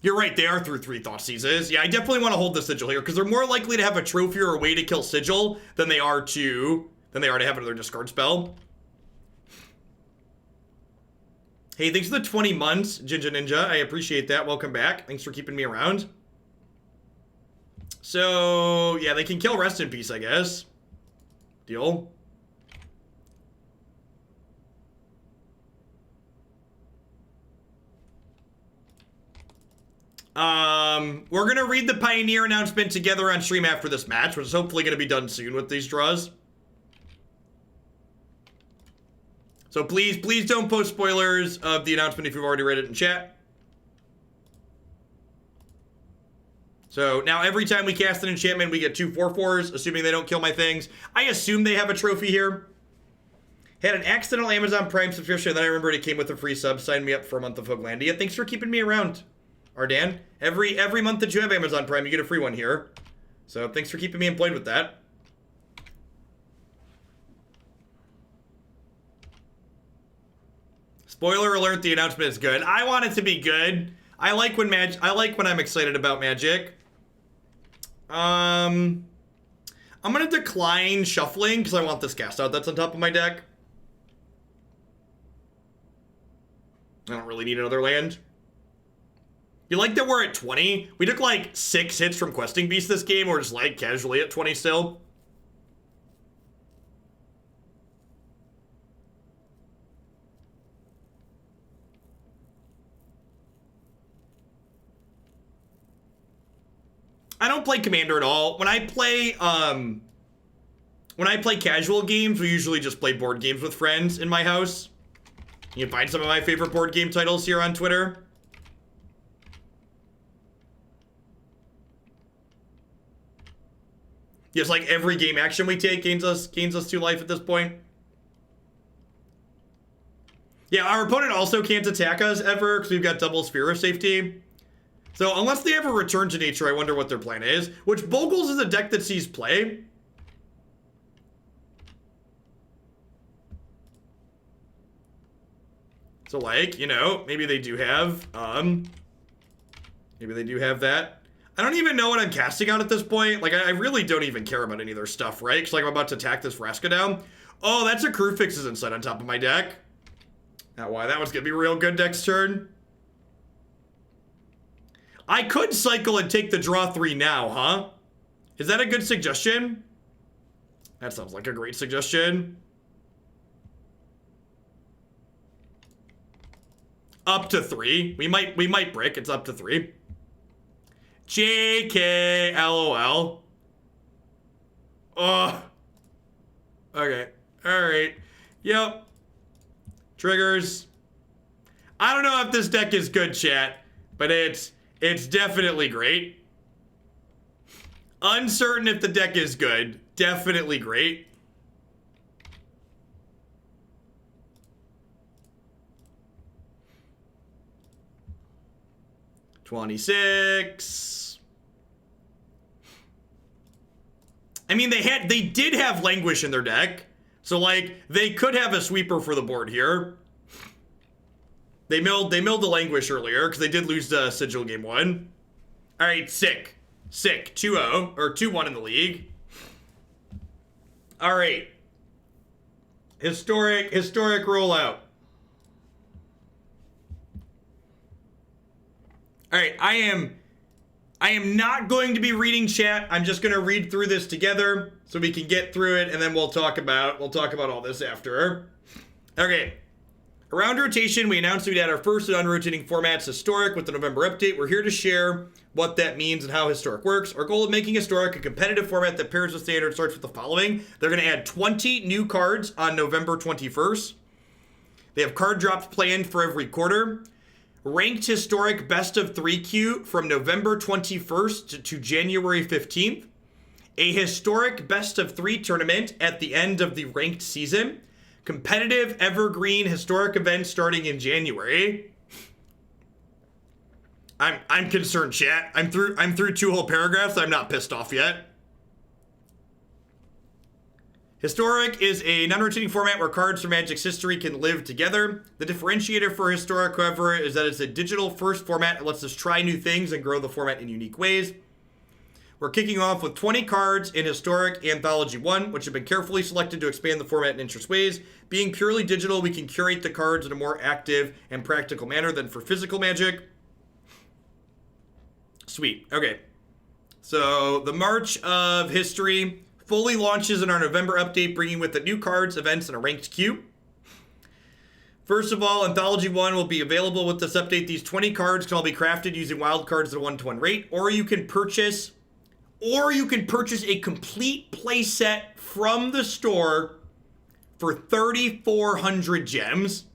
You're right, they are through 3 Thoughtseizes. Yeah, I definitely want to hold the Sigil here because they're more likely to have a trophy or a way to kill Sigil than they are to have another discard spell. Hey, thanks for the 20 months, Jinja Ninja. I appreciate that. Welcome back. Thanks for keeping me around. So, yeah, they can kill Rest in Peace, I guess. Deal. We're gonna read the Pioneer announcement together on stream after this match, which is hopefully gonna be done soon with these draws. So please don't post spoilers of the announcement if you've already read it in chat. So now every time we cast an enchantment, we get 2 4/4s, assuming they don't kill my things. I assume they have a trophy here. Had an accidental Amazon Prime subscription, then I remembered it came with a free sub. Sign me up for a month of Hoaglandia. Thanks for keeping me around, Ardan. Every month that you have Amazon Prime, you get a free one here. So thanks for keeping me employed with that. Spoiler alert, the announcement is good. I want it to be good. I like when I'm excited about Magic. I'm gonna decline shuffling because I want this cast out that's on top of my deck. I don't really need another land. You like that we're at 20? We took like 6 hits from Questing Beast this game. We're just like casually at 20 still. I don't play Commander at all. When I play casual games, we usually just play board games with friends in my house. You can find some of my favorite board game titles here on Twitter. Yes, like every game action we take gains us 2 life at this point. Yeah, our opponent also can't attack us ever because we've got double Sphere of Safety. So unless they ever return to nature, I wonder what their plan is. Which Bogles is a deck that sees play. So like, you know, maybe they do have that. I don't even know what I'm casting out at this point. Like, I really don't even care about any of their stuff, right? Because, like, I'm about to attack this Vraska down. Oh, that's a Kruphix's Insight on top of my deck. Now, why? That one's gonna be real good next turn. I could cycle and take the draw 3 now, huh? Is that a good suggestion? That sounds like a great suggestion. Up to 3. We might brick. It's up to 3. JK, LOL. Oh. Okay. Alright. Yep. Triggers. I don't know if this deck is good, chat, but it's definitely great. Uncertain if the deck is good. Definitely great. $26. I mean, they did have Languish in their deck. So, like, they could have a sweeper for the board here. They milled the Languish earlier, because they did lose the Sigil game 1. Alright, sick. Sick. 2-0, or 2-1 in the league. Alright. Historic rollout. Alright, I am not going to be reading chat. I'm just gonna read through this together so we can get through it, and then we'll talk about all this after. Okay. Around rotation, we announced we'd add our first and unrotating formats, Historic, with the November update. We're here to share what that means and how Historic works. Our goal of making Historic a competitive format that pairs with Standard starts with the following. They're going to add 20 new cards on November 21st. They have card drops planned for every quarter. Ranked Historic Best of 3 queue from November 21st to January 15th. A Historic Best of 3 tournament at the end of the ranked season. Competitive Evergreen Historic event starting in January. I'm concerned, chat. I'm through 2 whole paragraphs. I'm not pissed off yet. Historic is a non-rotating format where cards from Magic's history can live together. The differentiator for Historic, however, is that it's a digital-first format that lets us try new things and grow the format in unique ways. We're kicking off with 20 cards in Historic Anthology 1, which have been carefully selected to expand the format in interest ways. Being purely digital, we can curate the cards in a more active and practical manner than for physical Magic. Sweet. Okay. So, the March of History fully launches in our November update, bringing with it new cards, events, and a ranked queue. First of all, Anthology 1 will be available with this update. These 20 cards can all be crafted using wild cards at a 1-to-1 rate, or you can purchase a complete playset from the store for 3,400 gems.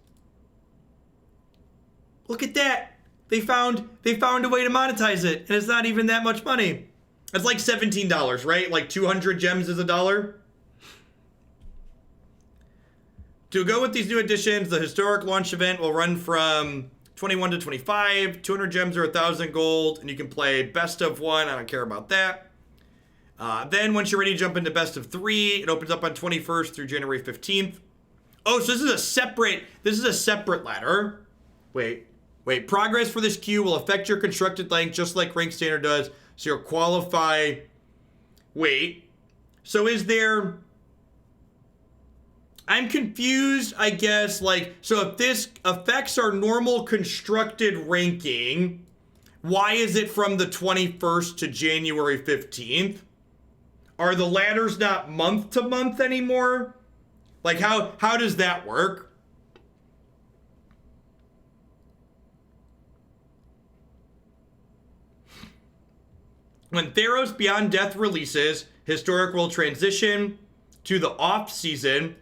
Look at that. They found a way to monetize it, and it's not even that much money. It's like $17, right? Like 200 gems is $1. To go with these new additions, the Historic launch event will run from 21 to 25. 200 gems are 1,000 gold, and you can play best of 1. I don't care about that. Then once you're ready to jump into best of 3, it opens up on 21st through January 15th. Oh, so this is a separate ladder. Wait. Progress for this queue will affect your constructed length just like rank standard does. So you'll qualify. Wait. So is there... I'm confused, I guess. Like, so if this affects our normal constructed ranking, why is it from the 21st to January 15th? Are the ladders not month to month anymore? Like, how does that work? When Theros Beyond Death releases, Historic will transition to the off-season.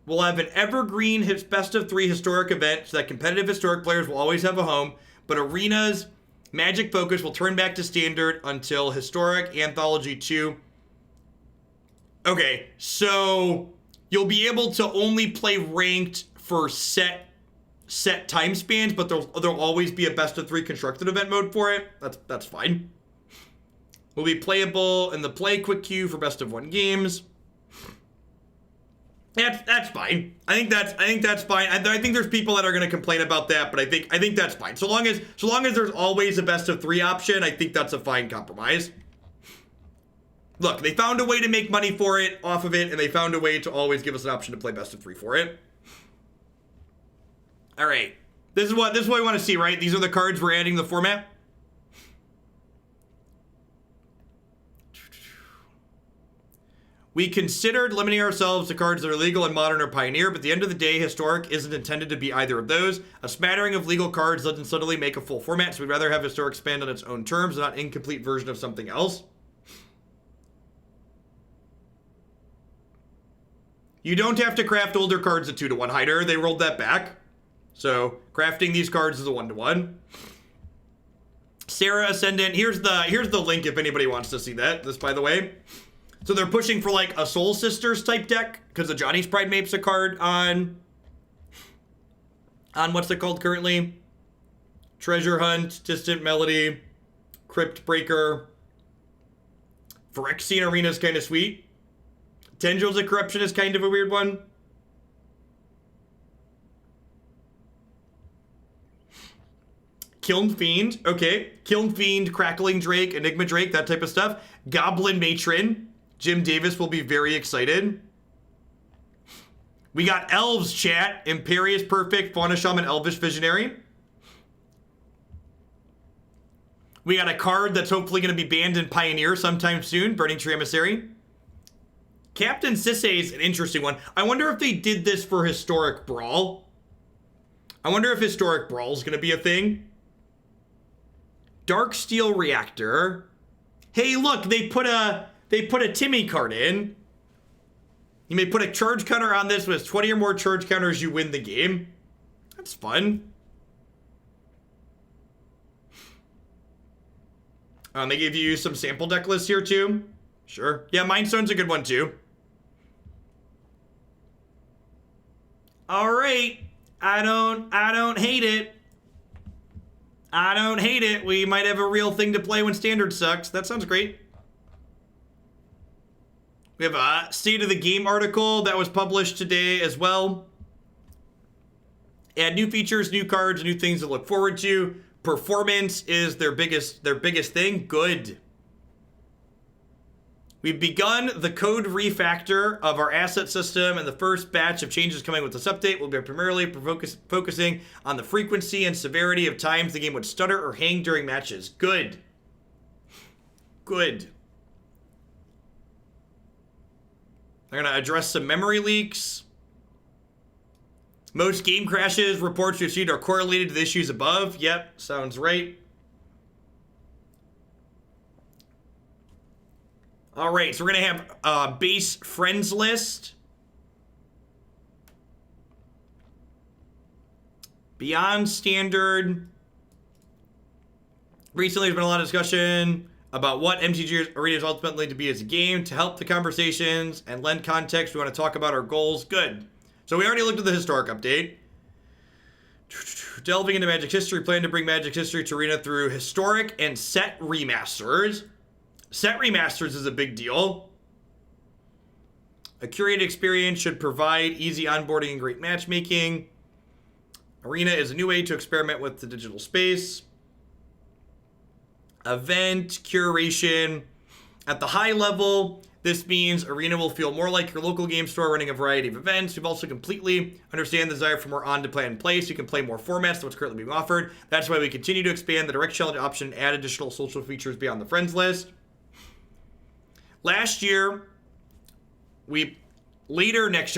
We'll have an evergreen best of 3 Historic event so that competitive Historic players will always have a home, but Arena's Magic focus will turn back to Standard until Historic Anthology 2. Okay, so you'll be able to only play ranked for set time spans, but there'll always be a best of 3 constructed event mode for it. That's fine. Will be playable in the play quick queue for best of 1 games. That's fine. I think that's fine. I think there's people that are going to complain about that, but I think that's fine. So long as there's always a best of 3 option, I think that's a fine compromise. Look, they found a way to make money for it off of it, and they found a way to always give us an option to play best of 3 for it. All right, this is what we want to see, right? These are the cards we're adding to the format. We considered limiting ourselves to cards that are legal and modern or pioneer, but at the end of the day, Historic isn't intended to be either of those. A smattering of legal cards doesn't suddenly make a full format, so we'd rather have Historic expand on its own terms, not an incomplete version of something else. You don't have to craft older cards at 2-to-1 hider. They rolled that back. So crafting these cards is a 1-to-1. Sarah Ascendant. Here's the link if anybody wants to see that. This, by the way. So they're pushing for like a Soul Sisters type deck because the Johnny's Pride Mapes a card on what's it called currently? Treasure Hunt, Distant Melody, Crypt Breaker. Phyrexian Arena is kind of sweet. Tendrils of Corruption is kind of a weird one. Kiln Fiend, okay. Kiln Fiend, Crackling Drake, Enigma Drake, that type of stuff. Goblin Matron. Jim Davis will be very excited. We got Elves, chat. Imperious Perfect, Fauna Shaman, Elvish Visionary. We got a card that's hopefully going to be banned in Pioneer sometime soon. Burning Tree Emissary. Captain Sisay is an interesting one. I wonder if they did this for Historic Brawl. I wonder if Historic Brawl is going to be a thing. Dark Steel Reactor. Hey, look, they put a Timmy card in. You may put a charge counter on this. With 20 or more charge counters, you win the game. That's fun. They gave you some sample deck lists here too. Sure. Yeah, Mindstone's a good one too. All right. I don't hate it. I don't hate it. We might have a real thing to play when Standard sucks. That sounds great. We have a State of the Game article that was published today as well. Add new features, new cards, new things to look forward to. Performance is their biggest thing. Good. We've begun the code refactor of our asset system, and the first batch of changes coming with this update will be primarily focusing on the frequency and severity of times the game would stutter or hang during matches. Good. Good. They're going to address some memory leaks. Most game crashes reports received are correlated to the issues above. Yep, sounds right. All right, so we're going to have a base friends list. Beyond Standard. Recently, there's been a lot of discussion about what MTG Arena is ultimately to be as a game. To help the conversations and lend context, we want to talk about our goals. Good. So we already looked at the historic update. Delving into Magic history, plan to bring Magic history to Arena through historic and set remasters. Set remasters is a big deal. A curated experience should provide easy onboarding and great matchmaking. Arena is a new way to experiment with the digital space. Event curation. At the high level, this means Arena will feel more like your local game store running a variety of events. We've also completely understand the desire for more on-to-plan play so you can play more formats than what's currently being offered. That's why we continue to expand the direct challenge option and add additional social features beyond the friends list. Last year, later next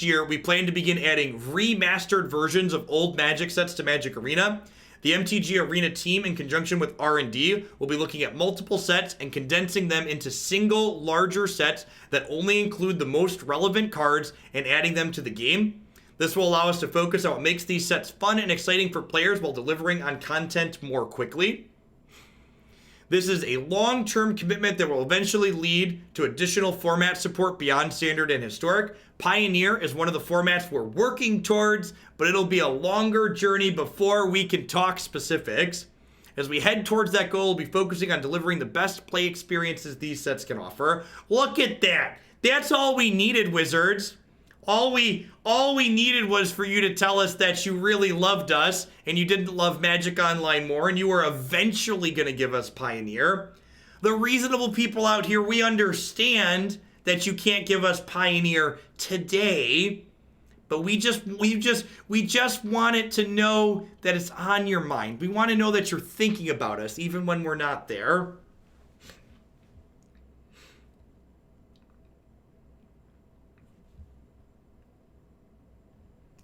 year, we plan to begin adding remastered versions of old Magic sets to Magic Arena. The MTG Arena team, in conjunction with R&D, will be looking at multiple sets and condensing them into single, larger sets that only include the most relevant cards and adding them to the game. This will allow us to focus on what makes these sets fun and exciting for players while delivering on content more quickly. This is a long-term commitment that will eventually lead to additional format support beyond Standard and Historic. Pioneer is one of the formats we're working towards, but it'll be a longer journey before we can talk specifics. As we head towards that goal, we'll be focusing on delivering the best play experiences these sets can offer. Look at that. That's all we needed, Wizards. All we needed was for you to tell us that you really loved us and you didn't love Magic Online more, and you were eventually going to give us Pioneer. The reasonable people out here, we understand that you can't give us Pioneer today, but we just want it to know that it's on your mind. We want to know that you're thinking about us even when we're not there.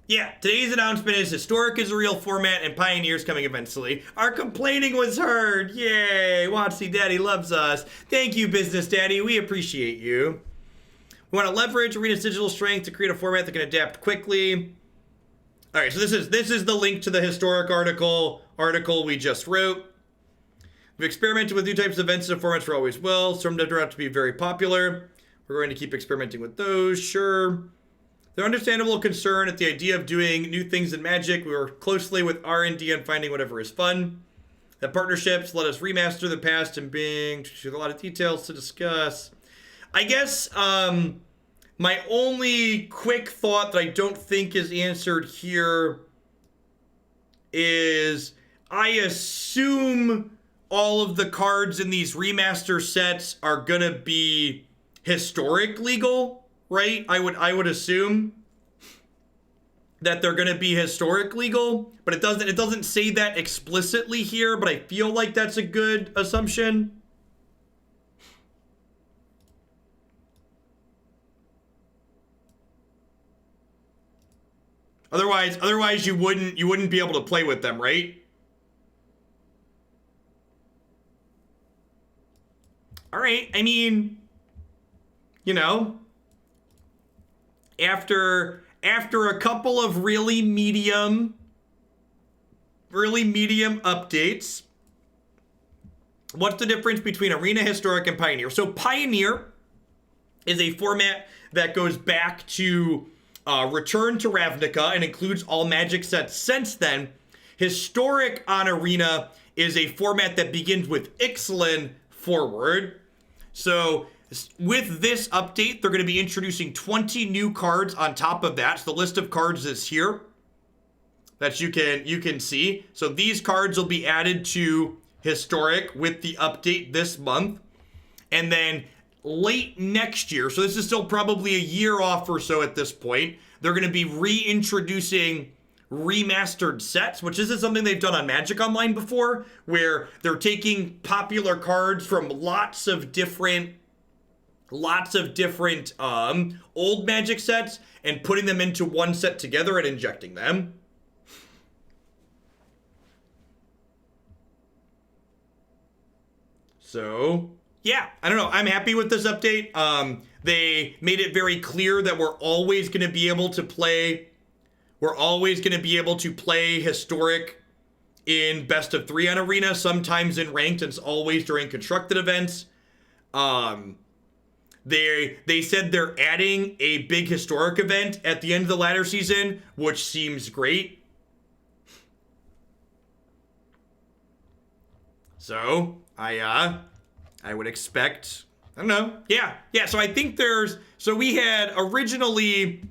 Yeah, today's announcement is Historic is a real format and Pioneer's coming eventually. Our complaining was heard. Yay, Watsy Daddy loves us. Thank you, Business Daddy. We appreciate you. We want to leverage Arena's digital strength to create a format that can adapt quickly. All right, so this is the link to the Historic article we just wrote. We've experimented with new types of events and formats for always will. Some turned out to be very popular. We're going to keep experimenting with those, sure. There's understandable concern at the idea of doing new things in Magic. We work closely with R&D on finding whatever is fun. The partnerships let us remaster the past and bring a lot of details to discuss. I guess my only quick thought that I don't think is answered here is I assume all of the cards in these remaster sets are gonna be historic legal, right? I would assume that they're gonna be historic legal, but it doesn't say that explicitly here, but I feel like that's a good assumption. Otherwise you wouldn't be able to play with them, right? All right, I mean, you know, after a couple of really medium updates, what's the difference between Arena, Historic, and Pioneer? So Pioneer is a format that goes back to Return to Ravnica and includes all Magic sets since then. Historic on Arena is a format that begins with Ixalan forward. So with this update, they're going to be introducing 20 new cards on top of that. So the list of cards is here that you can see. So these cards will be added to Historic with the update this month. And then late next year, so this is still probably a year off or so at this point, they're going to be reintroducing remastered sets, which isn't something they've done on Magic Online before, where they're taking popular cards from lots of different old Magic sets and putting them into one set together and injecting them. So yeah, I don't know. I'm happy with this update. They made it very clear that we're always going to be able to play Historic in best of 3 on Arena, sometimes in ranked, and it's always during constructed events. They said they're adding a big Historic event at the end of the ladder season, which seems great. So I would expect, I don't know. Yeah. So I think so we had originally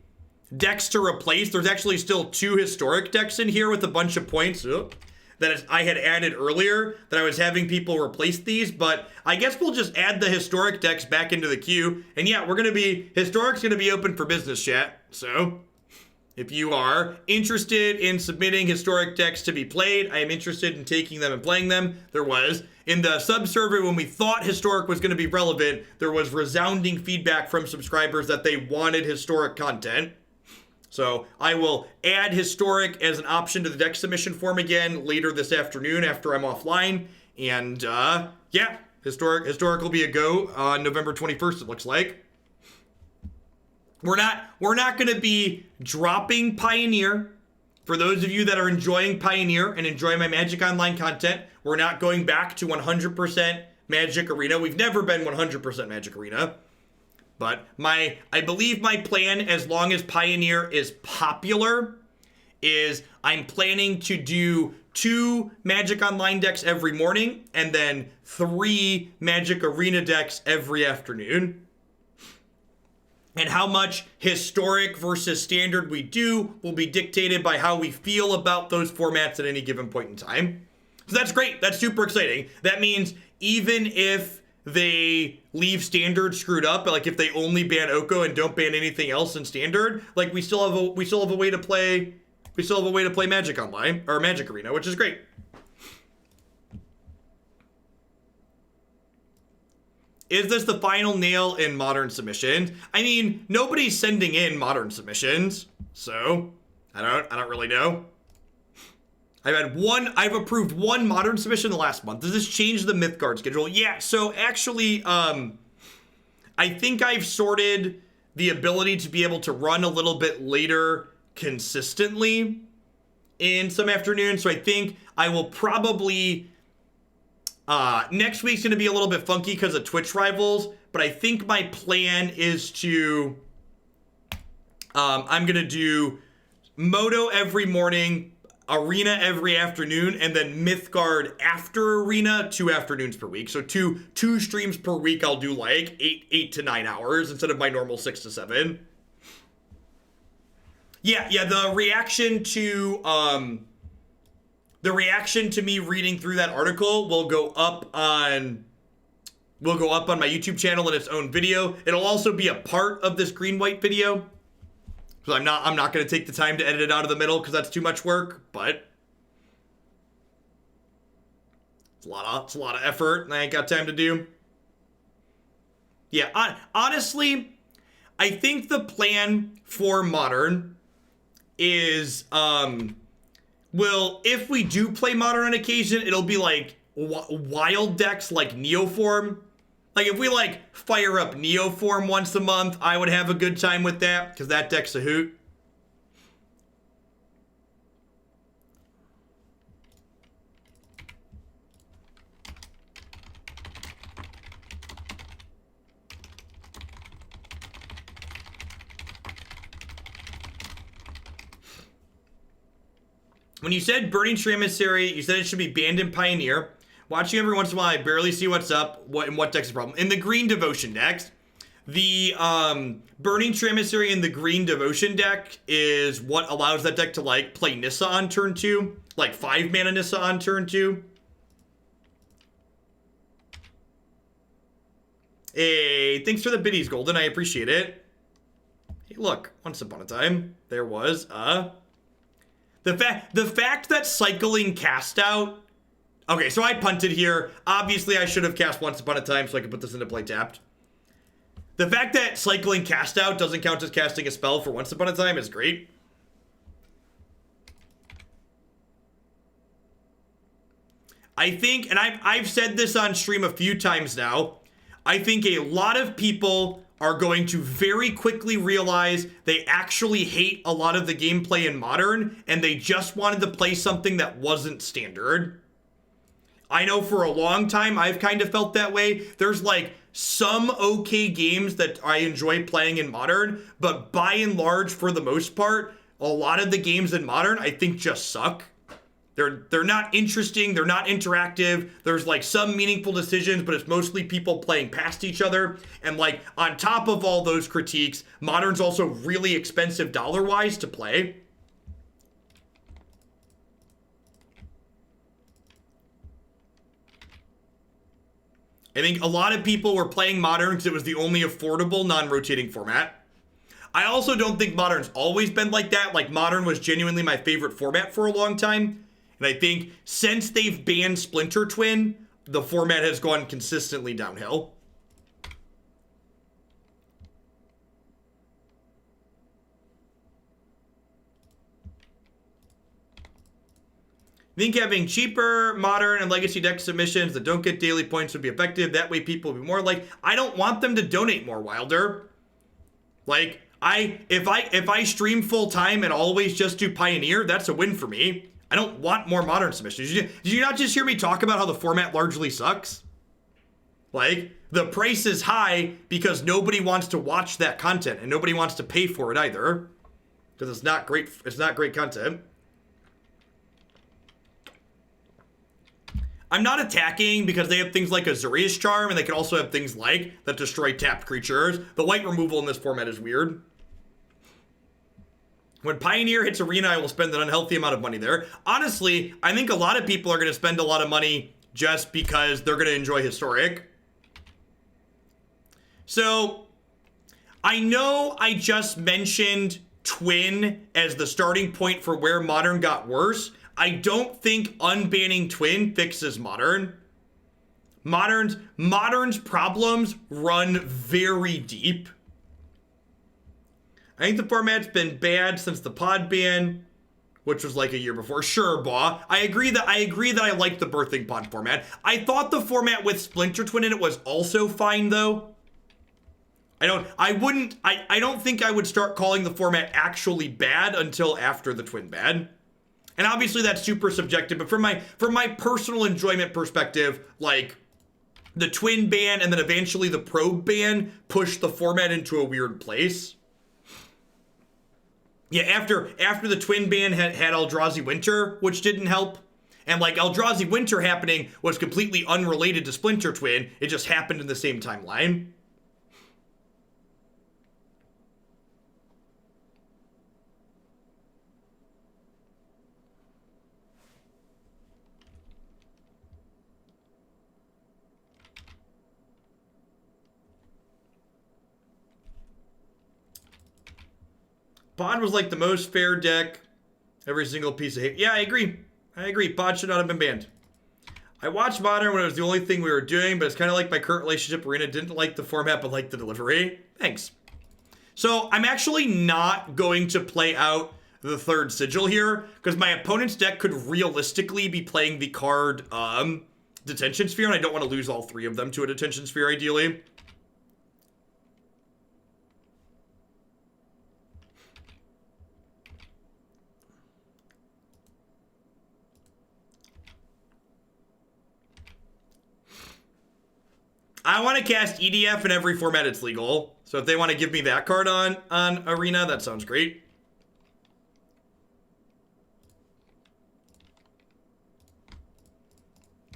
decks to replace. There's actually still 2 Historic decks in here with a bunch of points that I had added earlier that I was having people replace these, but I guess we'll just add the Historic decks back into the queue. And yeah, Historic's going to be open for business, chat. So if you are interested in submitting Historic decks to be played, I am interested in taking them and playing them. There was, in the sub-survey when we thought Historic was going to be relevant, there was resounding feedback from subscribers that they wanted Historic content. So I will add Historic as an option to the deck submission form again later this afternoon after I'm offline. And yeah, Historic will be a go on November 21st, it looks like. We're not going to be dropping Pioneer. For those of you that are enjoying Pioneer and enjoying my Magic Online content, we're not going back to 100% Magic Arena. We've never been 100% Magic Arena. But I believe my plan, as long as Pioneer is popular, is I'm planning to do 2 Magic Online decks every morning and then 3 Magic Arena decks every afternoon. And how much Historic versus Standard we do will be dictated by how we feel about those formats at any given point in time. So that's great. That's super exciting. That means even if they leave Standard screwed up, like if they only ban Oko and don't ban anything else in Standard, like we still have a way to play Magic Online or Magic Arena, which is great. Is this the final nail in Modern submissions? I mean, nobody's sending in Modern submissions, so I don't really know. I've approved 1 Modern submission in the last month. Does this change the Mythgard schedule? Yeah, so actually, I think I've sorted the ability to be able to run a little bit later consistently in some afternoons, so I think I will probably... next week's going to be a little bit funky because of Twitch rivals, but I think my plan is to, I'm going to do Moto every morning, Arena every afternoon, and then Mythgard after Arena 2 afternoons per week. So two streams per week, I'll do like 8 to 9 hours instead of my normal 6 to 7. Yeah, the reaction to me reading through that article will go up on my YouTube channel in its own video. It'll also be a part of this green-white video. So I'm not going to take the time to edit it out of the middle because that's too much work, but it's a lot of effort and I ain't got time to do. Yeah, honestly, I think the plan for Modern is if we do play Modern on occasion, it'll be like wild decks like Neoform. Like if we like fire up Neoform once a month, I would have a good time with that because that deck's a hoot. When you said Burning Tree Emissary, you said it should be banned in Pioneer. Watching every once in a while, I barely see what's up. What deck's the problem? In the green Devotion decks, the Burning Tree Emissary in the green Devotion deck is what allows that deck to, like, play Nissa on turn 2. Like, 5 mana Nissa on turn 2. Hey, thanks for the biddies, Golden. I appreciate it. Hey, look. Once upon a time, there was the fact that cycling cast out. Okay, so I punted here. Obviously, I should have cast Once Upon a Time so I could put this into play tapped. The fact that cycling cast out doesn't count as casting a spell for Once Upon a Time is great. I think, and I've said this on stream a few times now, I think a lot of people are going to very quickly realize they actually hate a lot of the gameplay in Modern, and they just wanted to play something that wasn't standard. I know for a long time I've kind of felt that way. There's like some okay games that I enjoy playing in Modern, but by and large, for the most part, a lot of the games in Modern I think just suck. They're not interesting, they're not interactive, there's like some meaningful decisions, but it's mostly people playing past each other. And like on top of all those critiques, Modern's also really expensive dollar-wise to play. I think a lot of people were playing Modern because it was the only affordable non-rotating format. I also don't think Modern's always been like that. Like Modern was genuinely my favorite format for a long time. And I think since they've banned Splinter Twin, the format has gone consistently downhill. I think having cheaper, Modern, and Legacy deck submissions that don't get daily points would be effective. That way people will be more like, I don't want them to donate more, Wilder. Like, if I stream full time and always just do Pioneer, that's a win for me. I don't want more Modern submissions. Did you not just hear me talk about how the format largely sucks? Like, the price is high because nobody wants to watch that content and nobody wants to pay for it either. Because it's not great content. I'm not attacking because they have things like Azuria's Charm and they can also have things like that destroy tapped creatures. The white removal in this format is weird. When Pioneer hits Arena, I will spend an unhealthy amount of money there. Honestly, I think a lot of people are going to spend a lot of money just because they're going to enjoy Historic. So, I know I just mentioned Twin as the starting point for where Modern got worse. I don't think unbanning Twin fixes Modern. Modern's problems run very deep. I think the format's been bad since the pod ban, which was like a year before. Sure, Baw. I agree that I like the birthing pod format. I thought the format with Splinter Twin in it was also fine though. I don't think I would start calling the format actually bad until after the Twin ban. And obviously that's super subjective, but from my personal enjoyment perspective, like the Twin ban and then eventually the Probe ban pushed the format into a weird place. Yeah, after the Twin ban had Eldrazi Winter, which didn't help. And like Eldrazi Winter happening was completely unrelated to Splinter Twin. It just happened in the same timeline. Pod was like the most fair deck. Every single piece of hate. Yeah, I agree. Pod should not have been banned. I watched Modern when it was the only thing we were doing, but it's kind of like my current relationship. Arena didn't like the format, but liked the delivery. Thanks. So I'm actually not going to play out the third Sigil here, because my opponent's deck could realistically be playing the card Detention Sphere, and I don't want to lose all three of them to a Detention Sphere, ideally. I want to cast EDF in every format it's legal. So if they want to give me that card on Arena, that sounds great.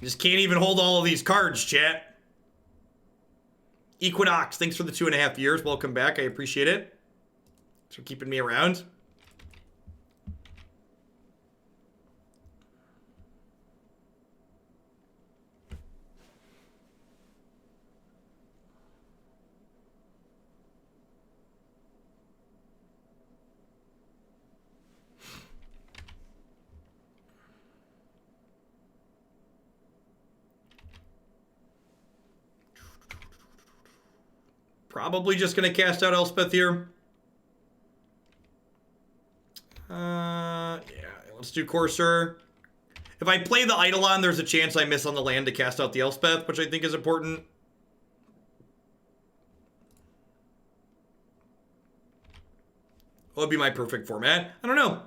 Just can't even hold all of these cards, chat. Equinox, thanks for the 2.5 years. Welcome back. I appreciate it. Thanks for keeping me around. Probably just going to cast out Elspeth here. Yeah, let's do Courser. If I play the Eidolon, there's a chance I miss on the land to cast out the Elspeth, which I think is important. What would be my perfect format? I don't know.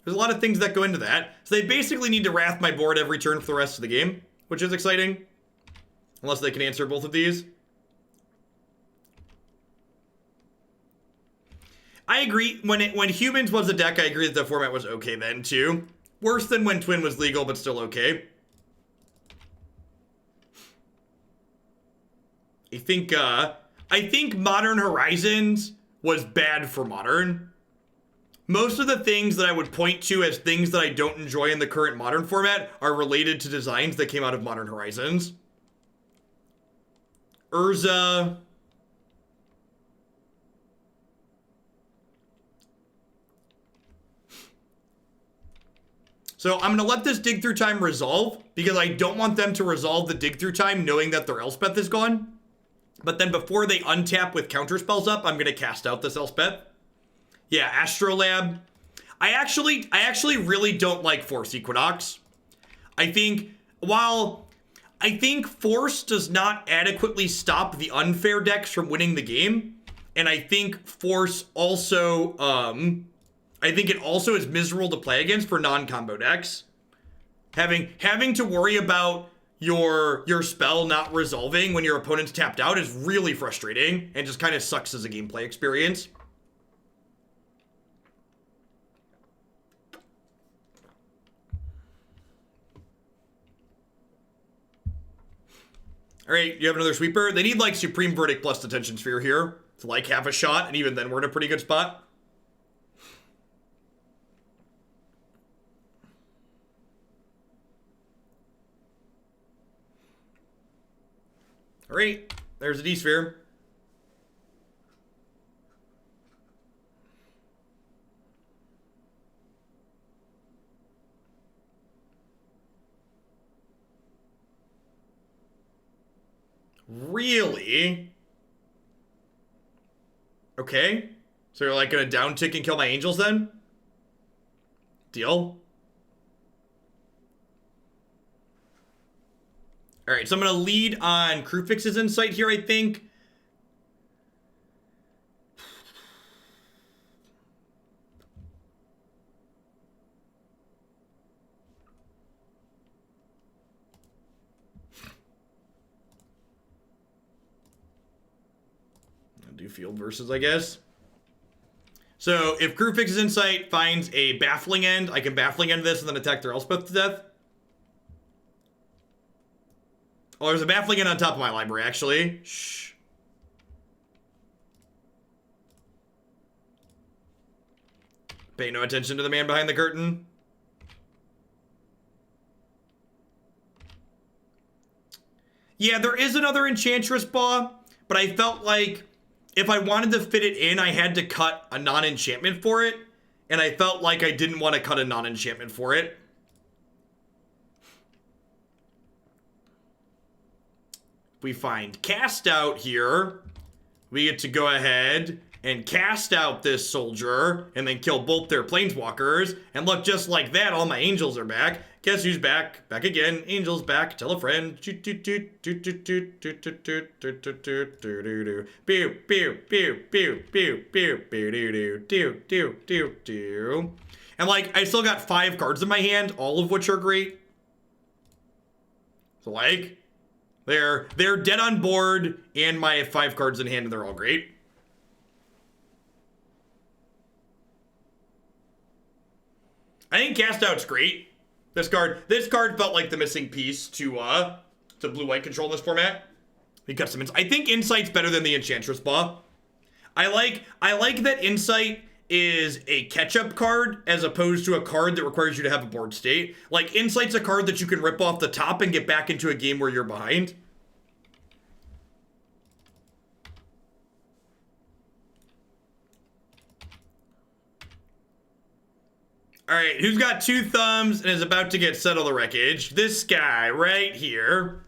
There's a lot of things that go into that. So they basically need to wrath my board every turn for the rest of the game, which is exciting. Unless they can answer both of these. I agree. When Humans was a deck, I agree that the format was okay then, too. Worse than when Twin was legal, but still okay. I think Modern Horizons was bad for Modern. Most of the things that I would point to as things that I don't enjoy in the current Modern format are related to designs that came out of Modern Horizons. Urza. So I'm going to let this dig through time resolve because I don't want them to resolve the dig through time knowing that their Elspeth is gone. But then before they untap with counter spells up, I'm going to cast out this Elspeth. Yeah, Astrolab. I actually really don't like Force Equinox. I think Force does not adequately stop the unfair decks from winning the game, and I think Force also I think it also is miserable to play against for non-combo decks. Having to worry about your spell not resolving when your opponent's tapped out is really frustrating and just kind of sucks as a gameplay experience. All right, you have another sweeper. They need like Supreme Verdict plus Detention Sphere here to like have a shot, and even then we're in a pretty good spot. All right, there's a D-Sphere. Really? Okay. So you're like gonna down tick and kill my angels then? Deal. All right, so I'm going to lead on Kruphix's Insight here, I think. I'll do Field Versus, I guess. So if Kruphix's Insight finds a Baffling End, I can Baffling End this and then attack their Elspeth to death. Oh, there's a Baffling End on top of my library, actually. Shh. Pay no attention to the man behind the curtain. Yeah, there is another Enchantress Paw, but I felt like if I wanted to fit it in, I had to cut a non-enchantment for it, and I felt like I didn't want to cut a non-enchantment for it. We find Cast Out here. We get to go ahead and cast out this soldier and then kill both their planeswalkers. And look, just like that, all my angels are back. Guess who's back? Back again. Angels back. Tell a friend. And like, I still got 5 cards in my hand, all of which are great. So like, they're dead on board, and my 5 cards in hand, and they're all great. I think Cast Out's great. This card felt like the missing piece to blue-white control in this format. We got some I think Insight's better than the Enchantress Paw. I like that Insight is a catch-up card as opposed to a card that requires you to have a board state. Like, Insight's a card that you can rip off the top and get back into a game where you're behind. Alright, who's got 2 thumbs and is about to get Settle the Wreckage? This guy right here.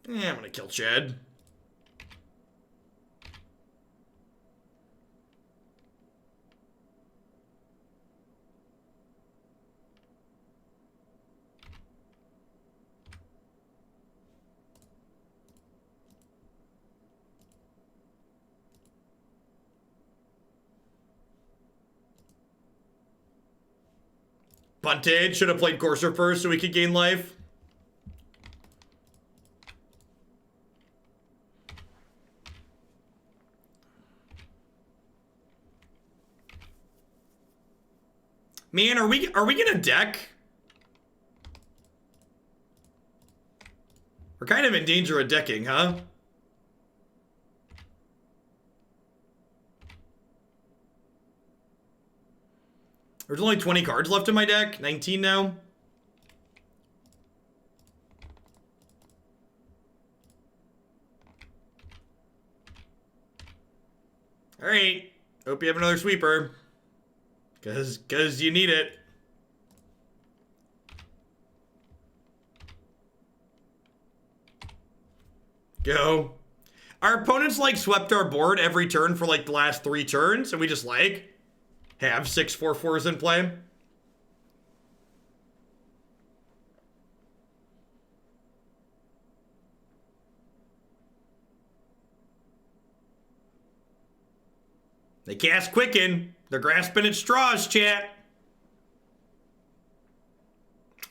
Yeah, I'm gonna kill Chad. Bunted should have played Courser first so we could gain life. Man, are we gonna deck? We're kind of in danger of decking, huh? There's only 20 cards left in my deck. 19 now. Alright. Hope you have another sweeper. Cause you need it. Go. Our opponents like swept our board every turn for like the last 3 turns, and we just like have 6/4/4s in play. They cast Quicken. They're grasping at straws, chat.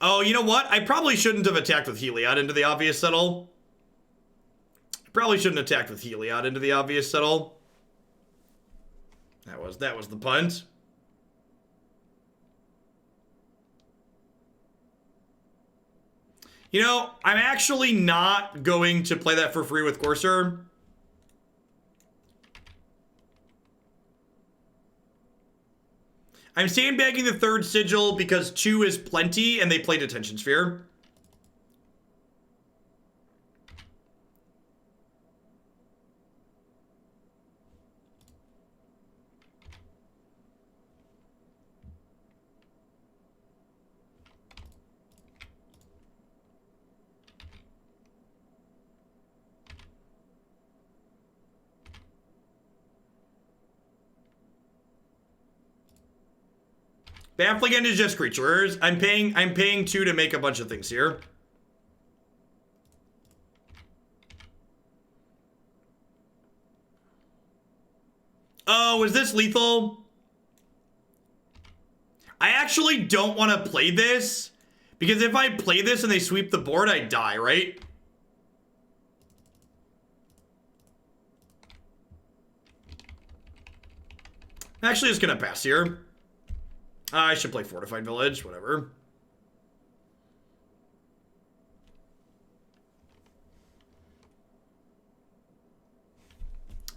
Oh, you know what? I probably shouldn't have attacked with Heliod into the obvious settle. Probably shouldn't have attacked with Heliod into the obvious settle. That was the punt. You know, I'm actually not going to play that for free with Courser. I'm sandbagging the 3rd Sigil because 2 is plenty and they play Detention Sphere. Baffling End is just creatures. I'm paying 2 to make a bunch of things here. Oh, is this lethal? I actually don't want to play this, because if I play this and they sweep the board, I die, right? I'm actually just gonna pass here. I should play Fortified Village, whatever.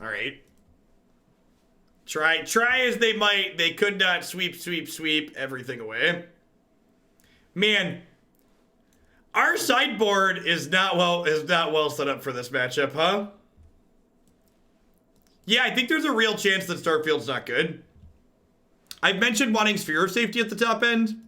All right. Try as they might, they could not sweep everything away. Man, our sideboard is not well set up for this matchup, huh? Yeah, I think there's a real chance that Starfield's not good. I've mentioned wanting Sphere of Safety at the top end.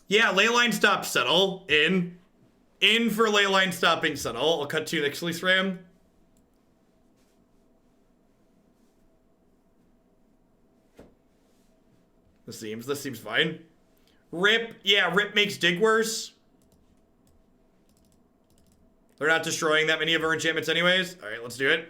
Yeah, Leyline stop settle. In for Leyline stopping settle. I'll cut 2 Nyx-Fleece Ram. This seems fine. Rip, yeah, Rip makes Dig worse. They're not destroying that many of our enchantments anyways. All right, let's do it.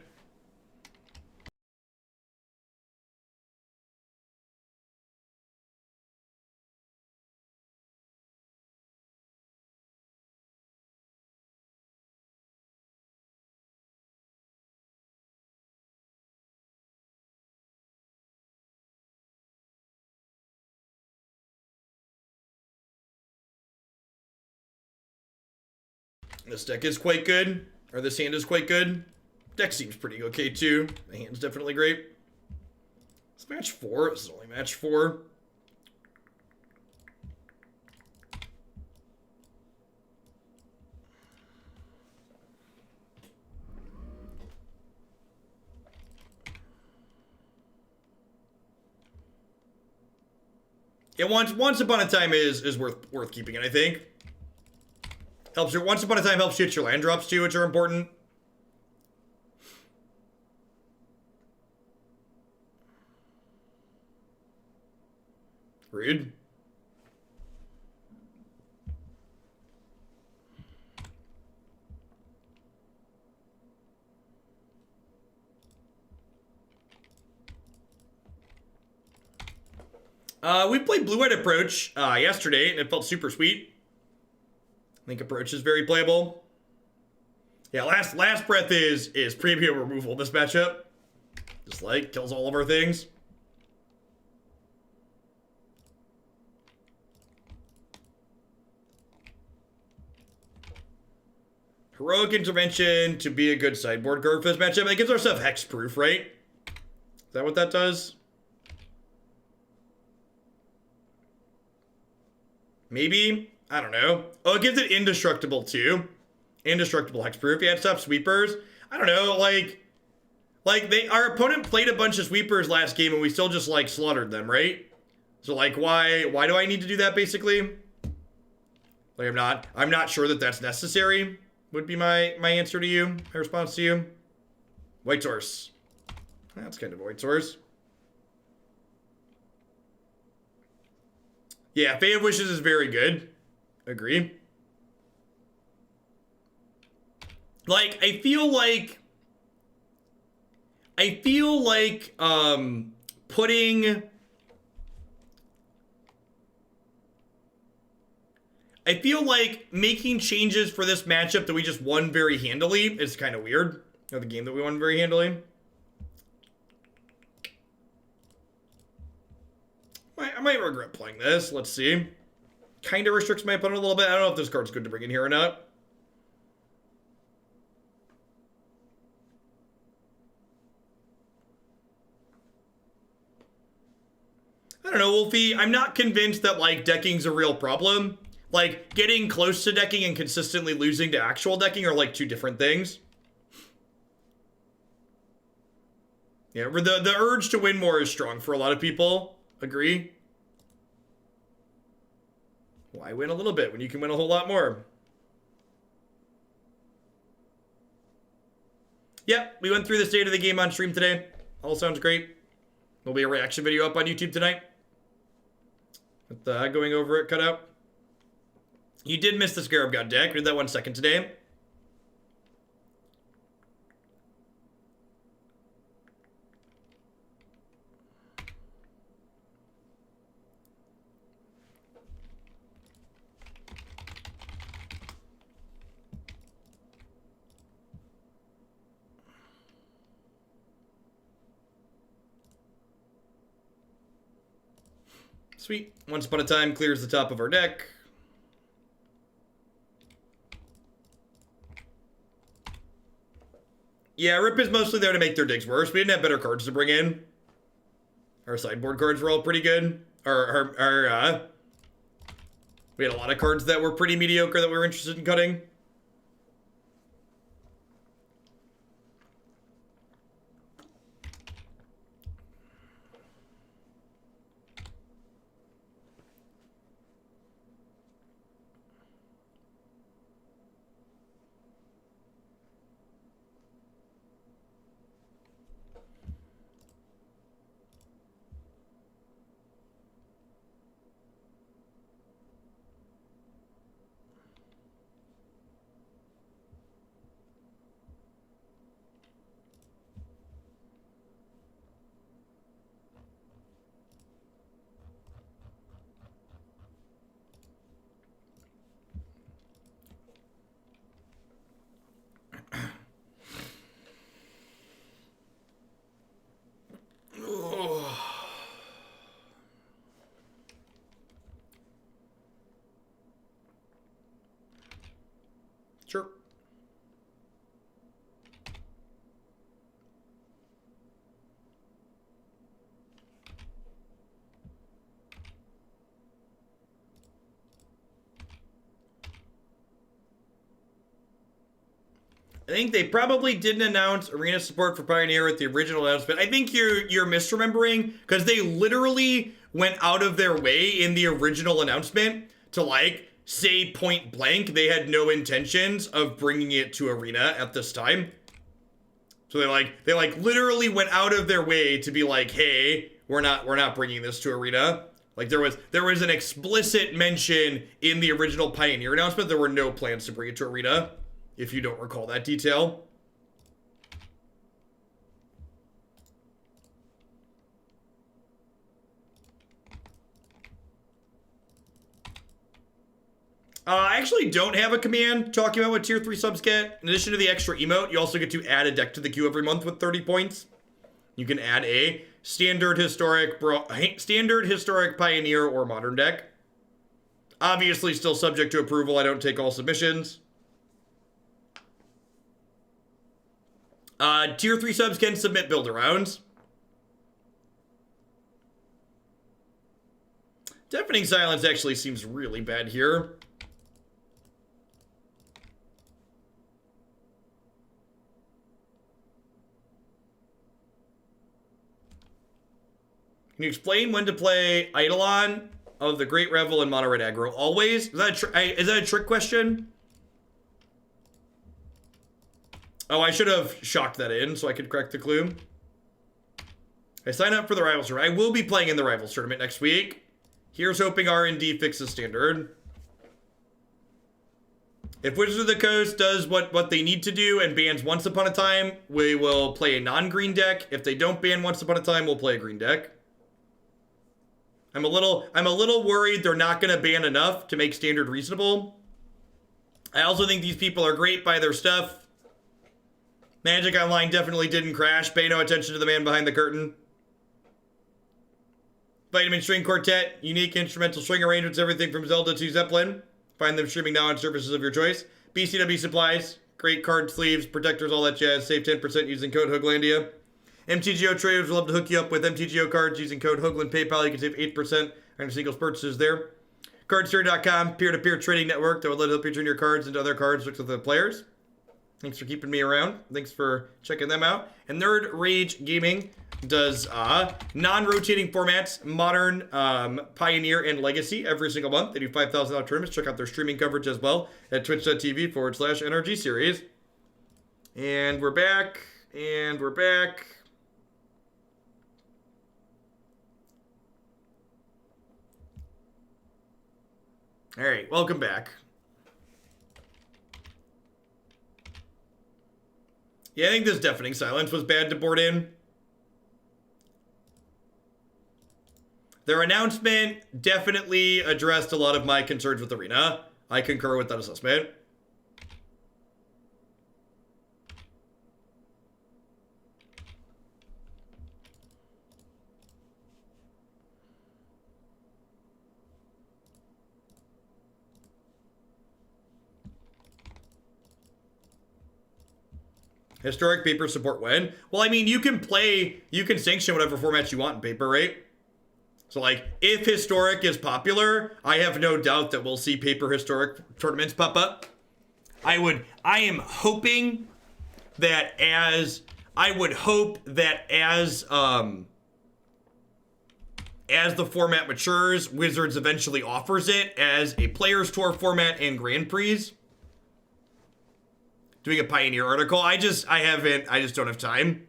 This deck is quite good. Or this hand is quite good. Deck seems pretty okay too. The hand's definitely great. It's match 4. This is only match 4. Yeah, once upon a time is worth keeping it, I think. Helps your once upon a time helps you hit your land drops too, which are important. Rude. We played Blue-White Approach yesterday, and it felt super sweet. I think Approach is very playable. Yeah, last breath is premium removal this matchup. Just like kills all of our things. Heroic Intervention to be a good sideboard card for this matchup. It gives ourselves hexproof, right? Is that what that does? Maybe? I don't know. Oh, it gives it indestructible too. Indestructible hexproof. Yeah, it stops sweepers. I don't know, like our opponent played a bunch of sweepers last game and we still just like slaughtered them, right? So like why do I need to do that basically? Like I'm not sure that that's necessary. Would be my answer to you, my response to you. White source. That's kind of a white source. Yeah, Fae of Wishes is very good. Agree. Like, I feel like putting... I feel like making changes for this matchup that we just won very handily is kind of weird. Or the game that we won very handily. I might regret playing this. Let's see. Kind of restricts my opponent a little bit. I don't know if this card's good to bring in here or not. I don't know, Wolfie. I'm not convinced that, like, decking's a real problem. Like, getting close to decking and consistently losing to actual decking are, like, two different things. Yeah, the urge to win more is strong for a lot of people. Agree? Why win a little bit when you can win a whole lot more? Yep, we went through the state of the game on stream today. All sounds great. There'll be a reaction video up on YouTube tonight. With going over it cut out. You did miss the Scarab God deck. We did that 1 second today. Sweet. Once Upon a Time clears the top of our deck. Yeah, Rip is mostly there to make their digs worse. We didn't have better cards to bring in. Our sideboard cards were all pretty good. We had a lot of cards that were pretty mediocre that we were interested in cutting. Sure. I think they probably didn't announce arena support for Pioneer with the original announcement. I think you're misremembering, because they literally went out of their way in the original announcement to like say point blank they had no intentions of bringing it to arena at this time. So they literally went out of their way to be like, hey, we're not bringing this to arena. Like there was an explicit mention in the original Pioneer announcement. There were no plans to bring it to arena, if you don't recall that detail. I actually don't have a command talking about what tier 3 subs get. In addition to the extra emote, you also get to add a deck to the queue every month with 30 points. You can add a standard historic Pioneer or modern deck. Obviously still subject to approval. I don't take all submissions. Tier 3 subs can submit build-arounds. Deafening Silence actually seems really bad here. Can you explain when to play Eidolon of the Great Revel and Mono Red Aggro? Always? Is that a trick question? Oh, I should have shocked that in so I could correct the clue. I signed up for the Rivals Tournament. I will be playing in the Rivals Tournament next week. Here's hoping R&D fixes Standard. If Wizards of the Coast does what they need to do and bans Once Upon a Time, we will play a non-green deck. If they don't ban Once Upon a Time, we'll play a green deck. I'm a little worried they're not going to ban enough to make Standard reasonable. I also think these people are great by their stuff. Magic Online definitely didn't crash. Pay no attention to the man behind the curtain. Vitamin String Quartet, unique instrumental string arrangements, everything from Zelda to Zeppelin. Find them streaming now on services of your choice. BCW Supplies, great card sleeves, protectors, all that jazz. Save 10% using code Hooglandia. MTGO traders would love to hook you up with MTGO cards using code Hoogland PayPal. You can save 8% on your singles purchases there. Cardstore.com, peer-to-peer trading network that would let help you turn your cards into other cards with the players. Thanks for keeping me around. Thanks for checking them out. And Nerd Rage Gaming does non-rotating formats, Modern, Pioneer, and Legacy every single month. They do $5,000 tournaments. Check out their streaming coverage as well at twitch.tv/NRG series. And we're back. And we're back. All right, welcome back. Yeah, I think this Deafening Silence was bad to board in. Their announcement definitely addressed a lot of my concerns with Arena. I concur with that assessment. Historic paper support when? Well, I mean, you can sanction whatever formats you want in paper, right? So, like, if Historic is popular, I have no doubt that we'll see paper Historic tournaments pop up. I am hoping that as the format matures, Wizards eventually offers it as a Players Tour format and Grand Prix. Doing a Pioneer article. I just don't have time.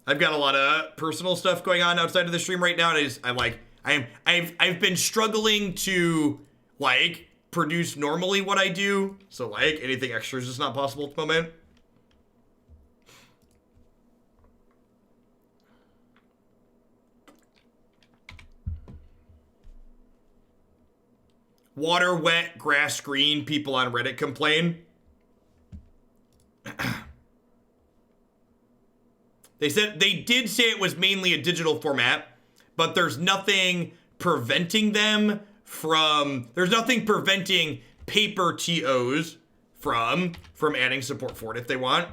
I've got a lot of personal stuff going on outside of the stream right now, and I've been struggling to like produce normally what I do. So like anything extra is just not possible at the moment. Water wet, grass green, people on Reddit complain. They did say it was mainly a digital format, but there's nothing preventing paper TOs from adding support for it if they want.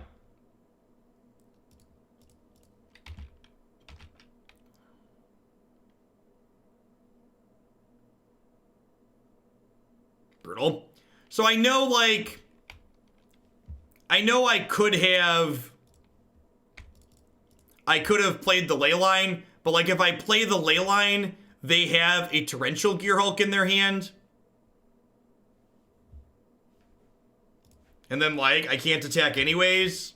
Brutal. So I know, like, I could have played the Leyline, but like if I play the Leyline, they have a Torrential Gearhulk in their hand. And then like I can't attack anyways.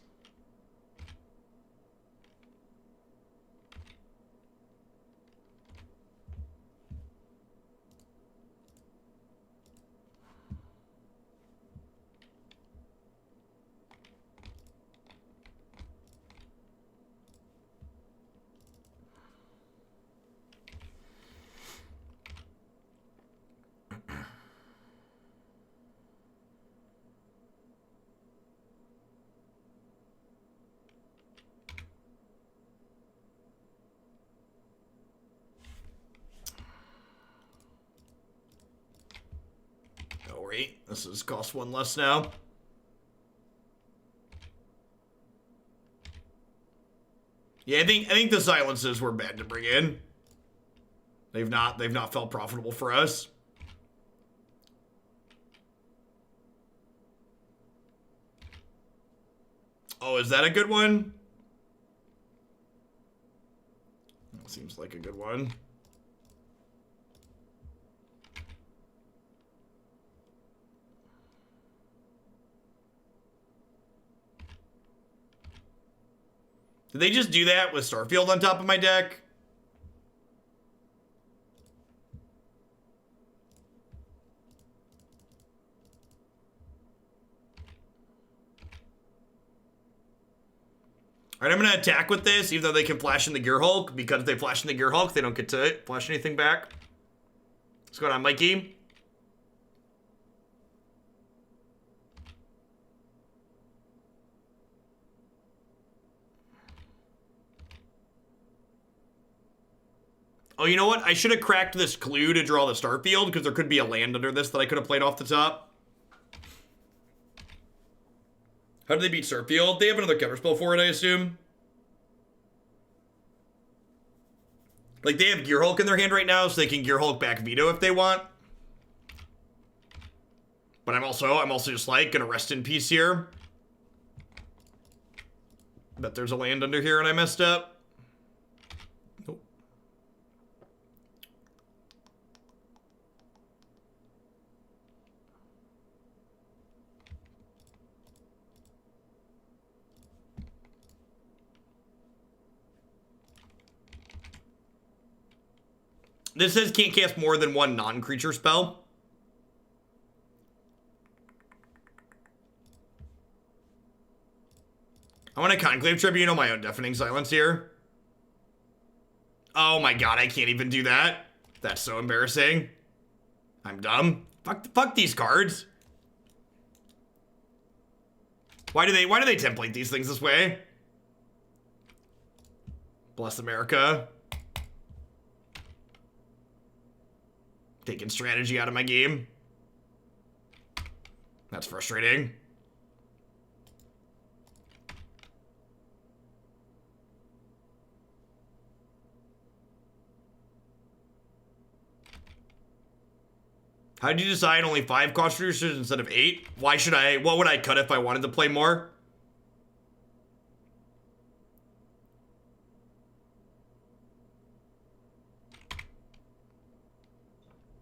Oh wait, this is cost one less now. Yeah, I think the silences were bad to bring in. They've not felt profitable for us. Oh, is that a good one? That seems like a good one. Did they just do that with Starfield on top of my deck? Alright, I'm going to attack with this, even though they can flash in the Gearhulk, because if they flash in the Gearhulk, they don't get to flash anything back. What's going on, Mikey? Oh, you know what? I should have cracked this clue to draw the Starfield, because there could be a land under this that I could have played off the top. How do they beat Starfield? They have another counterspell for it, I assume. Like, they have Gearhulk in their hand right now, so they can Gearhulk back Veto if they want. But I'm also just, like, gonna rest in peace here. Bet there's a land under here and I messed up. Nope. This says can't cast more than one non-creature spell. I want to Conclave Tribunal my own Deafening Silence here. Oh my god, I can't even do that. That's so embarrassing. I'm dumb. Fuck these cards. Why do they template these things this way? Bless America. Taking strategy out of my game. That's frustrating. How did you decide only 5 cost reducers instead of 8? What would I cut if I wanted to play more?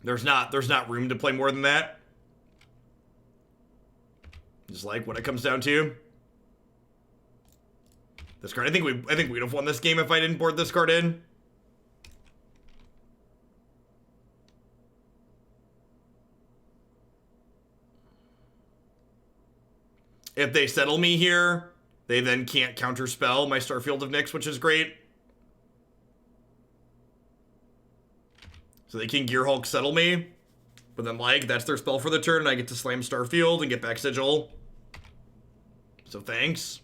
There's not room to play more than that. Just like what it comes down to. This card, I think we'd have won this game if I didn't board this card in. If they settle me here, they then can't counterspell my Starfield of Nyx, which is great. So they can Gearhulk settle me. But then, like, that's their spell for the turn, and I get to slam Starfield and get back Sigil. So thanks.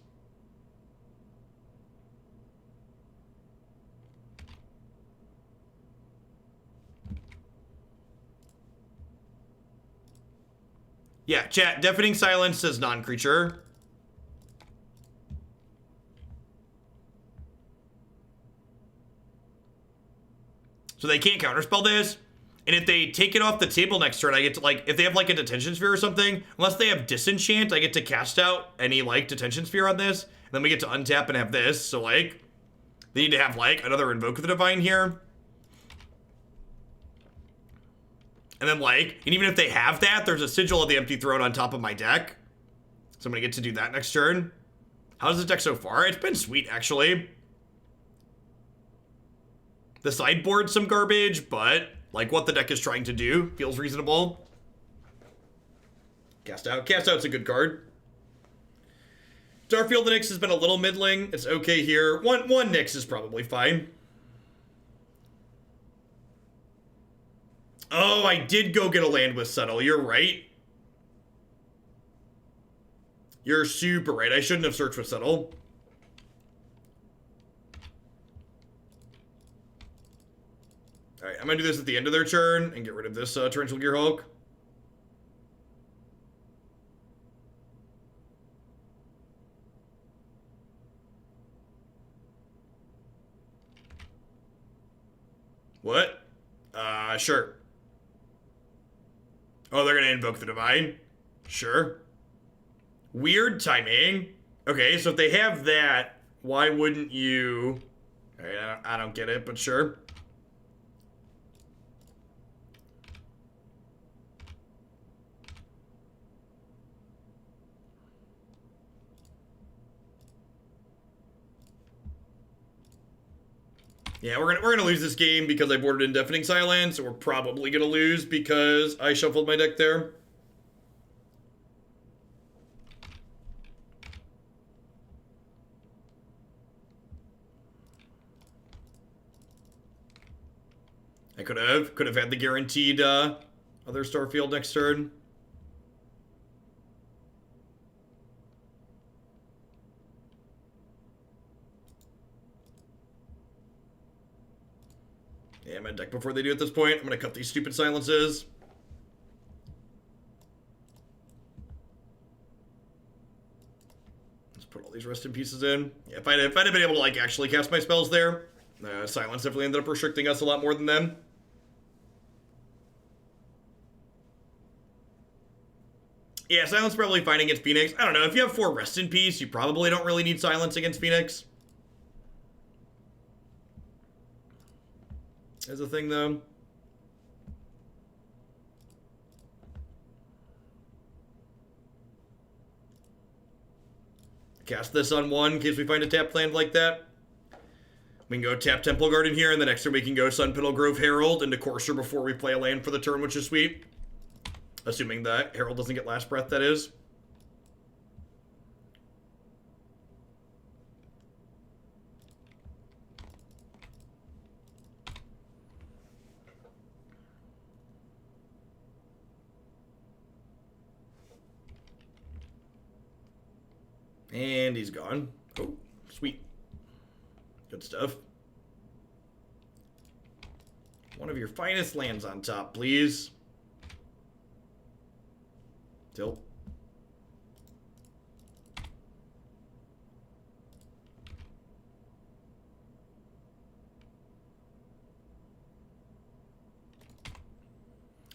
Yeah, chat, Deafening Silence says non-creature. So they can't counterspell this. And if they take it off the table next turn, I get to, like, if they have, like, a Detention Sphere or something, unless they have Disenchant, I get to cast out any, like, Detention Sphere on this. And then we get to untap and have this. So, like, they need to have, like, another Invoke of the Divine here. And then, like, and even if they have that, there's a Sigil of the Empty Throne on top of my deck. So I'm going to get to do that next turn. How's the deck so far? It's been sweet, actually. The sideboard's some garbage, but, like, what the deck is trying to do feels reasonable. Cast out. Cast out's a good card. Starfield of Nyx has been a little middling. It's okay here. One Nyx is probably fine. Oh, I did go get a land with Settle. You're right. You're super right. I shouldn't have searched with Settle. Alright, I'm gonna do this at the end of their turn and get rid of this Torrential Gear Hulk. What? Sure. Oh, they're gonna invoke the Divine? Sure. Weird timing. Okay, so if they have that, why wouldn't you... Alright, I don't get it, but sure. Yeah, we're gonna lose this game because I boarded in Deafening Silence, and we're probably gonna lose because I shuffled my deck there. I could have had the guaranteed other Starfield next turn. Yeah, my deck before they do at this point. I'm gonna cut these stupid silences. Let's put all these rest in pieces in. Yeah, if I'd have been able to, like, actually cast my spells there, silence definitely ended up restricting us a lot more than them. Yeah, silence probably fine against Phoenix. I don't know, if you have 4 rest in peace, you probably don't really need silence against Phoenix. As a thing, though. Cast this on 1 in case we find a tapped land like that. We can go tap Temple Garden here, and the next turn we can go Sunpetal Grove Herald into Courser before we play a land for the turn, which is sweet. Assuming that Herald doesn't get last breath, that is. And he's gone. Oh, sweet. Good stuff. One of your finest lands on top, please. Tilt.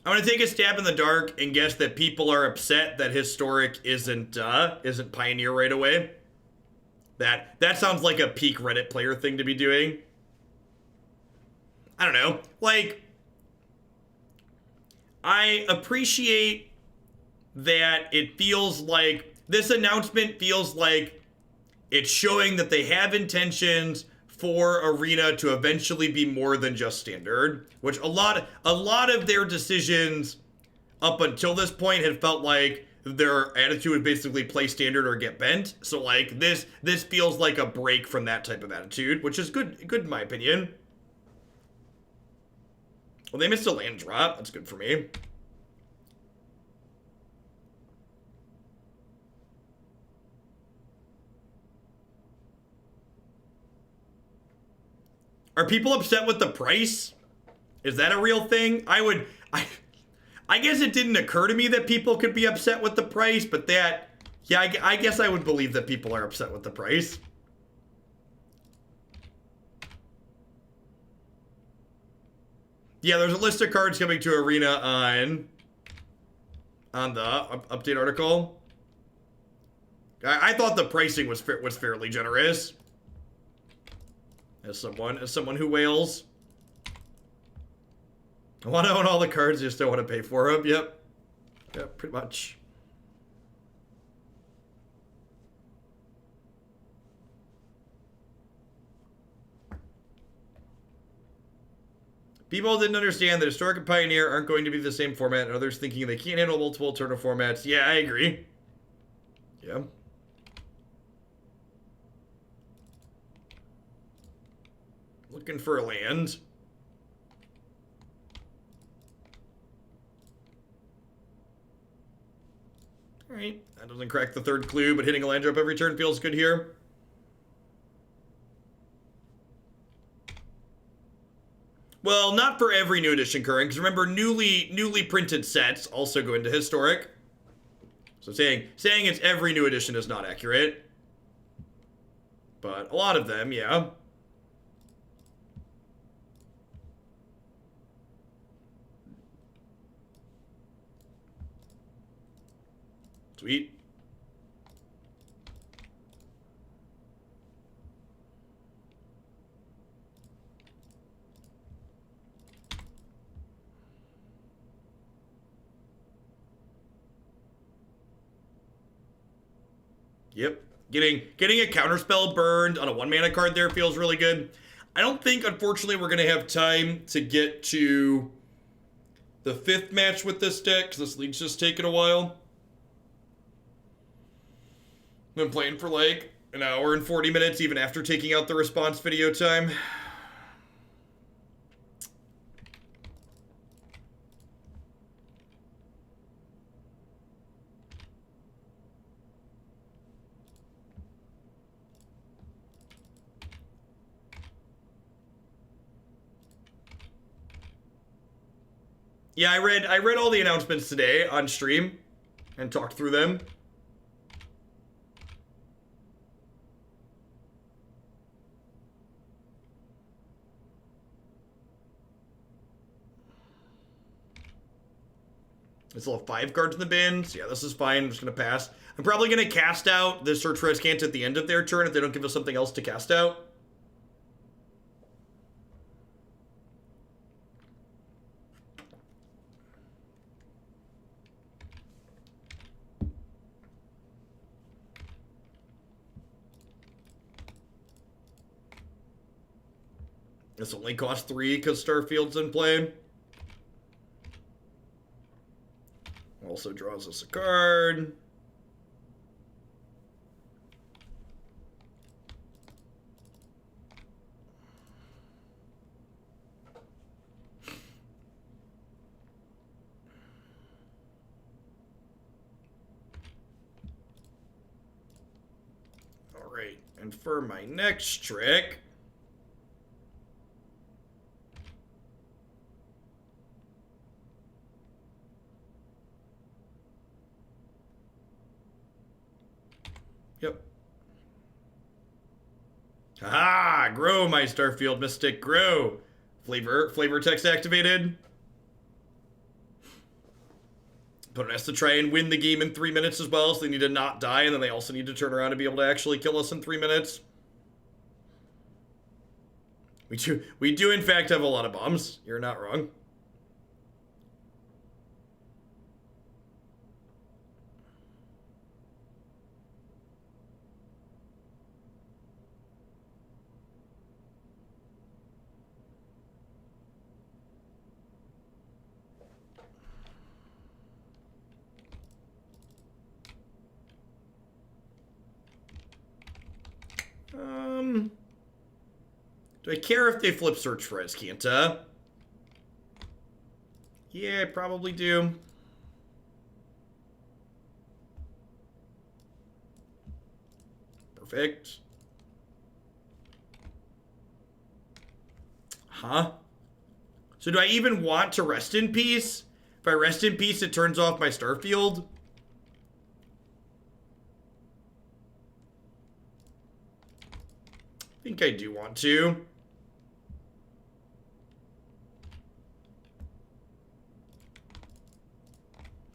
I'm gonna take a stab in the dark and guess that people are upset that Historic isn't Pioneer right away. That sounds like a peak Reddit player thing to be doing. I don't know. Like, I appreciate that it feels like this announcement feels like it's showing that they have intentions for Arena to eventually be more than just Standard, which a lot of their decisions up until this point had felt like their attitude would basically play Standard or get bent. So, like, this feels like a break from that type of attitude, which is good in my opinion. Well, they missed a land drop. That's good for me. Are people upset with the price? Is that a real thing? I guess it didn't occur to me that people could be upset with the price, but that, yeah, I guess I would believe that people are upset with the price. Yeah, there's a list of cards coming to Arena on the update article. I thought the pricing was fairly generous. As someone who wails. I want to own all the cards, just don't want to pay for them. Yep. Yep, pretty much. People didn't understand that Historic and Pioneer aren't going to be the same format, and others thinking they can't handle multiple alternative formats. Yeah, I agree. Yeah. Looking for a land. Alright, that doesn't crack the third clue, but hitting a land drop every turn feels good here. Well, not for every new edition current, because remember, newly printed sets also go into Historic. So saying it's every new edition is not accurate. But a lot of them, yeah. Sweet. Yep. Getting a counterspell burned on a 1-mana card there feels really good. I don't think, unfortunately, we're going to have time to get to the 5th match with this deck, because this league's just taking a while. Been playing for like an hour and 40 minutes, even after taking out the response video time. Yeah, I read all the announcements today on stream and talked through them. There's still 5 cards in the bin, so yeah, this is fine. I'm just going to pass. I'm probably going to cast out the Search for Escant at the end of their turn if they don't give us something else to cast out. This only costs 3 because Starfield's in play. Also draws us a card. All right, and for my next trick, yep. Haha! Grow, my Starfield Mystic, grow! Flavor text activated. Opponent has to try and win the game in 3 minutes as well, so they need to not die, and then they also need to turn around and be able to actually kill us in 3 minutes. We do in fact have a lot of bombs. You're not wrong. Do I care if they flip Search for Escanta? Yeah, I probably do. Perfect. Huh? So do I even want to rest in peace? If I rest in peace, it turns off my Starfield. I think I do want to.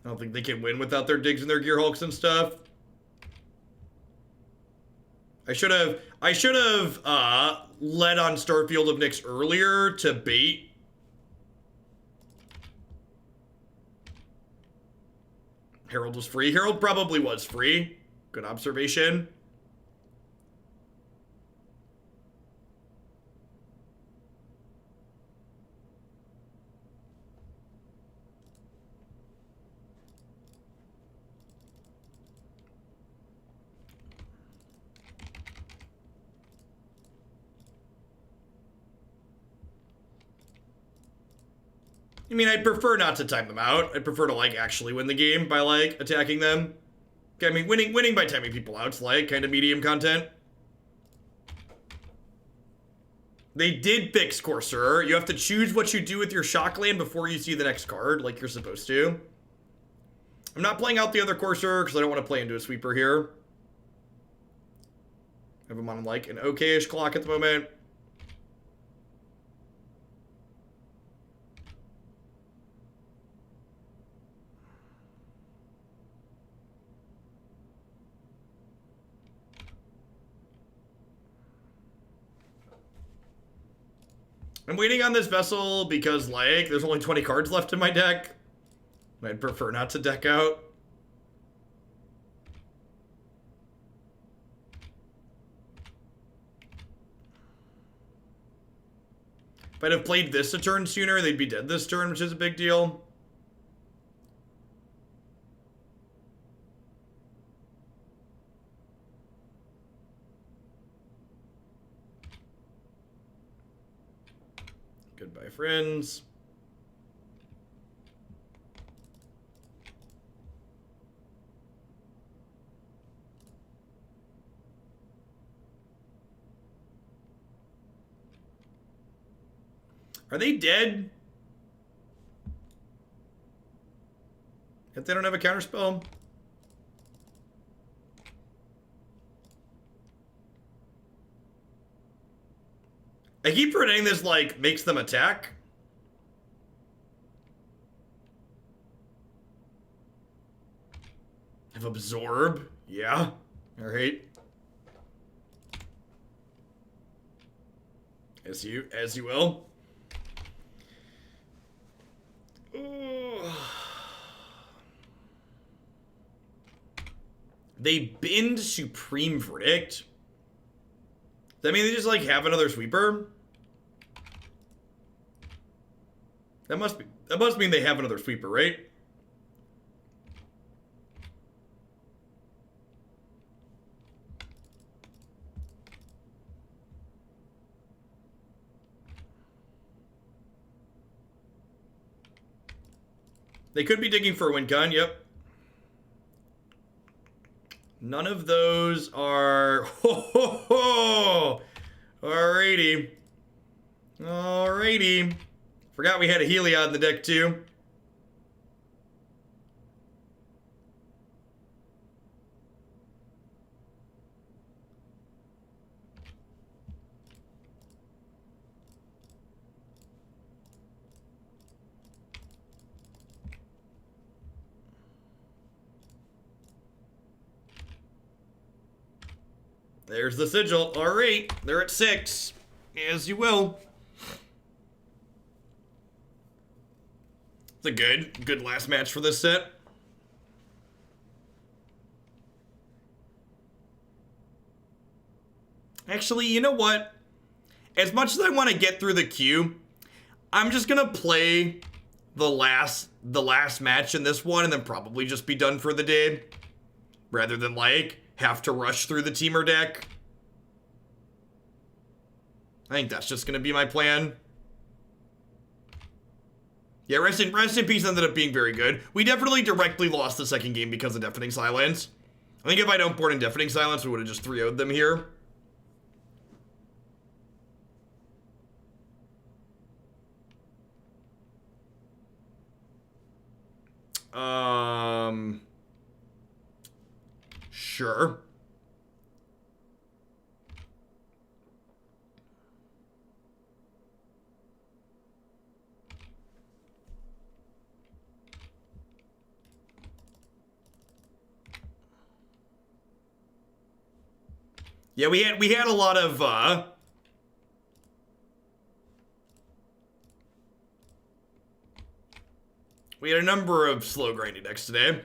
I don't think they can win without their digs and their gear hulks and stuff. I should have led on Starfield of Nyx earlier to bait. Herald was free. Herald probably was free. Good observation. I mean, I'd prefer not to time them out. I'd prefer to, like, actually win the game by, like, attacking them. Okay, I mean, winning by timing people out's, like, kind of medium content. They did fix Courser. You have to choose what you do with your shock land before you see the next card, like you're supposed to. I'm not playing out the other Courser because I don't want to play into a sweeper here. I have him on, like, an okay-ish clock at the moment. I'm waiting on this Vessel because, like, there's only 20 cards left in my deck. I'd prefer not to deck out. If I'd have played this a turn sooner, they'd be dead this turn, which is a big deal. Goodbye, friends. Are they dead? If they don't have a counterspell? I keep forgetting this, like, makes them attack. Have absorb. Yeah. Alright. As you will. They binned Supreme Verdict. Does that mean they just, like, have another sweeper? That must mean they have another sweeper, right? They could be digging for a win con, yep. None of those are... Ho, ho, ho! Alrighty. Alrighty. Forgot we had a Heliod in the deck, too. There's the Sigil. Alright, they're at 6. As you will. It's a good last match for this set. Actually, you know what? As much as I want to get through the queue, I'm just gonna play the last match in this one and then probably just be done for the day. Rather than, like, have to rush through the teamer deck. I think that's just gonna be my plan. Yeah, rest in peace ended up being very good. We definitely directly lost the second game because of Deafening Silence. I think if I don't board in Deafening Silence, we would have just 3-0'd them here. Sure. Yeah, we had a lot of we had a number of slow grinding decks today. And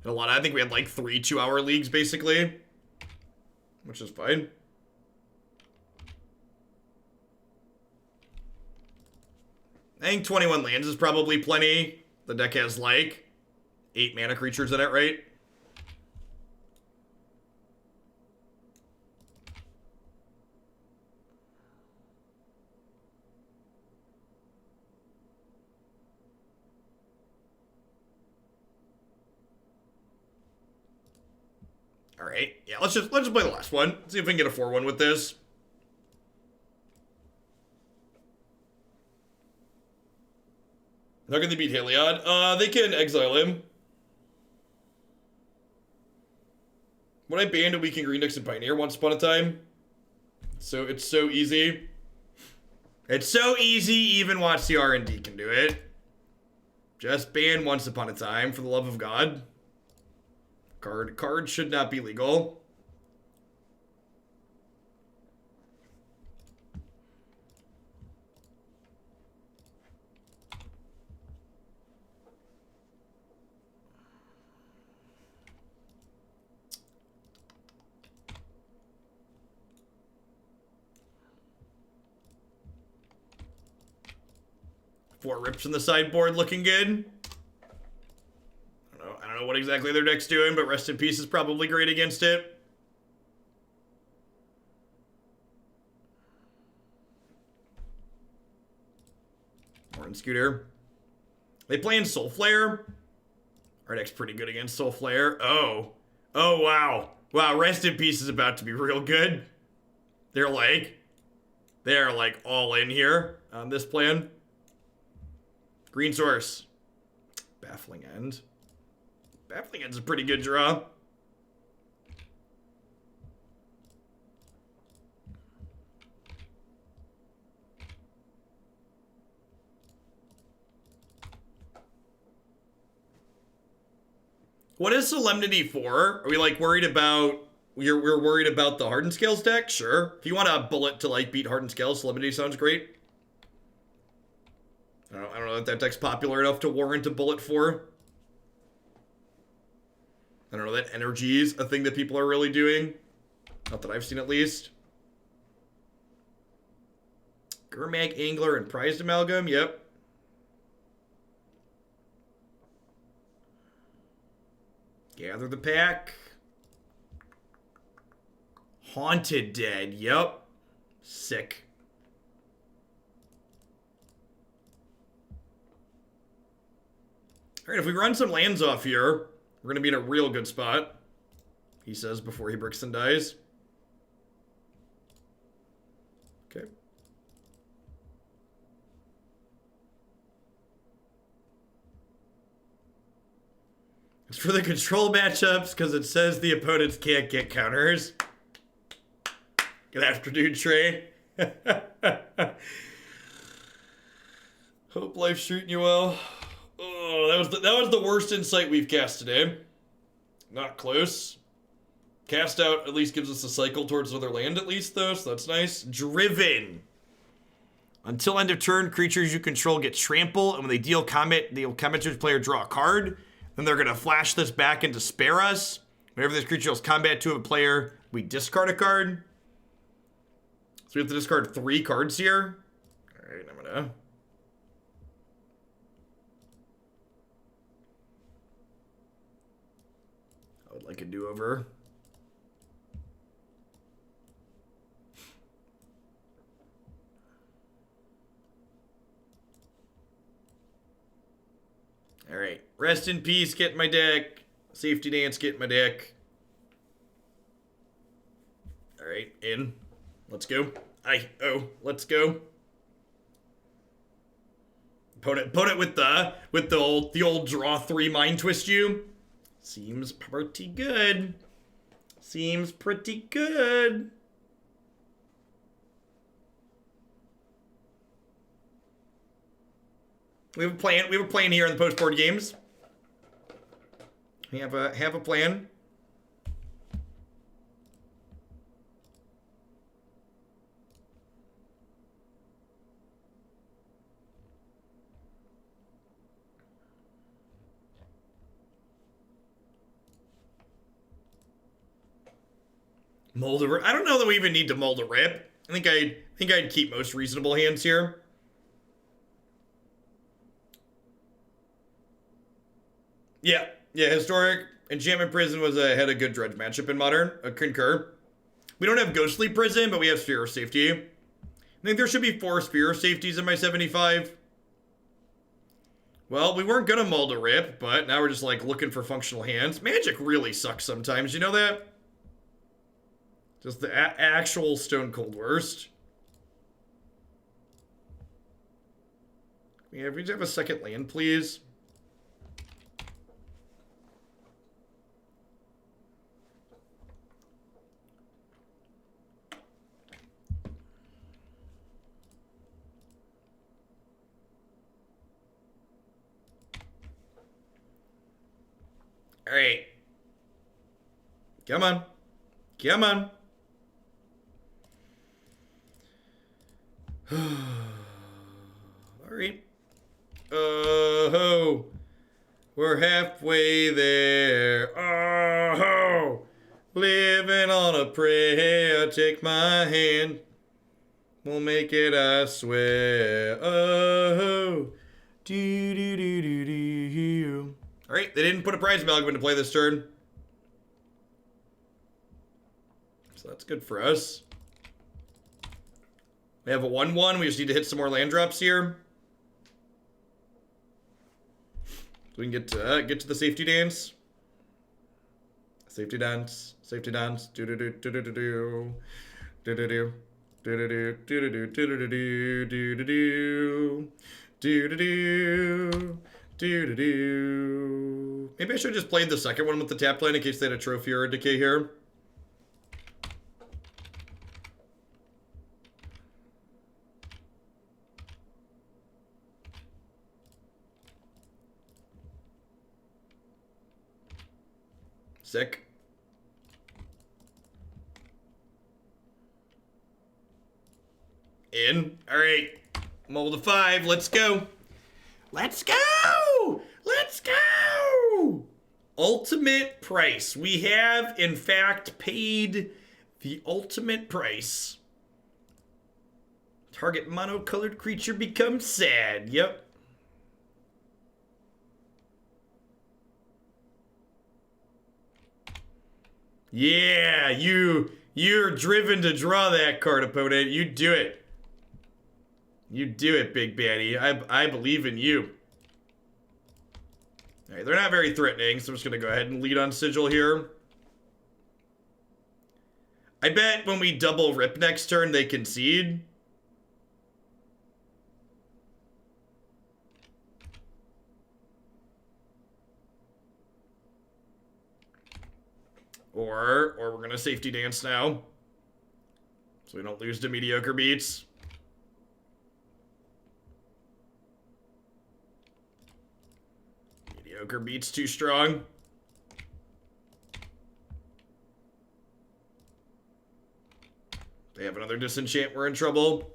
a lot. I think we had like 3 2-hour leagues basically, which is fine. I think 21 lands is probably plenty. The deck has like 8 mana creatures in it, right? All right, yeah, let's just play the last one. See if we can get a 4-1 with this. How can they beat Heliod? They can exile him. When I banned a weakened Green Nyx and Pioneer once upon a time. So it's so easy. It's so easy, even Watch the R&D can do it. Just ban Once Upon a Time, for the love of God. Card should not be legal. Four rips in the sideboard, looking good. I don't know what exactly their deck's doing, but Rest in Peace is probably great against it. Horn Scooter. They playing Soul Flare. Our deck's pretty good against Soul Flare. Oh, wow. Wow, Rest in Peace is about to be real good. They're like all in here on this plan. Green source. Baffling End. Baffling End's a pretty good draw. What is Solemnity for? Are we like worried about... We're worried about the Hardened Scales deck? Sure. If you want a bullet to like beat Hardened Scales, Solemnity sounds great. I don't know if that deck's popular enough to warrant a bullet for. I don't know that energy is a thing that people are really doing. Not that I've seen, at least. Gurmag, Angler, and Prized Amalgam, yep. Gather the Pack. Haunted Dead, yep. Sick. Alright, if we run some lands off here, we're going to be in a real good spot. He says before he bricks and dies. Okay. It's for the control matchups because it says the opponents can't get counters. Good afternoon, Trey. Hope life's treating you well. Oh, that was the worst insight we've cast today. Not close. Cast out at least gives us a cycle towards another land at least, though, so that's nice. Driven. Until end of turn, creatures you control get trample, and when they deal combat, the combat player draw a card. Then they're going to flash this back into spare us. Whenever this creature deals combat to a player, we discard a card. So we have to discard 3 cards here. Alright, I'm gonna... I would like a do-over. Alright, Rest in Peace, get my deck. Safety Dance, get my deck. Alright, in. Let's go. Let's go. Opponent with the old draw 3 mind twist you. Seems pretty good. Seems pretty good. We have a plan. We have a plan here in the post-board games. We have a plan. Mold a Rip. I don't know that we even need to mold a rip. I think I'd keep most reasonable hands here. Yeah, historic. Enchantment Prison had a good dredge matchup in Modern. Concur. We don't have Ghostly Prison, but we have Sphere of Safety. I think there should be 4 Sphere of Safeties in my 75. Well, we weren't gonna mold a rip, but now we're just like looking for functional hands. Magic really sucks sometimes, you know that? Just the actual stone cold worst. Yeah, if we just have a second land, please. All right. Come on. Come on. Alright. Oh, we're halfway there. Oh, living on a prayer. Take my hand. We'll make it, I swear. Oh, do do do do do. Alright, they didn't put a prize amalgam into play this turn. So that's good for us. We have a 1/1. We just need to hit some more land drops here. So we can get to the safety dance. Safety dance. Safety dance. Do do do do do do do. Do do do. Do do do do do do do do do do do. Do do do. Do do do. Maybe I should have just played the second one with the tap land in case they had a trophy or a decay here. Sick. In. Alright. Mold a 5. Let's go. Let's go! Let's go! Ultimate price. We have, in fact, paid the ultimate price. Target monocolored creature becomes sad. Yep. Yeah, you're driven to draw that card, opponent. You do it. You do it, big baddie. I believe in you. Alright, they're not very threatening, so I'm just gonna go ahead and lead on Sigil here. I bet when we double rip next turn, they concede. Or we're gonna safety dance now. So we don't lose to mediocre beats. Mediocre beats too strong. They have another disenchant, we're in trouble.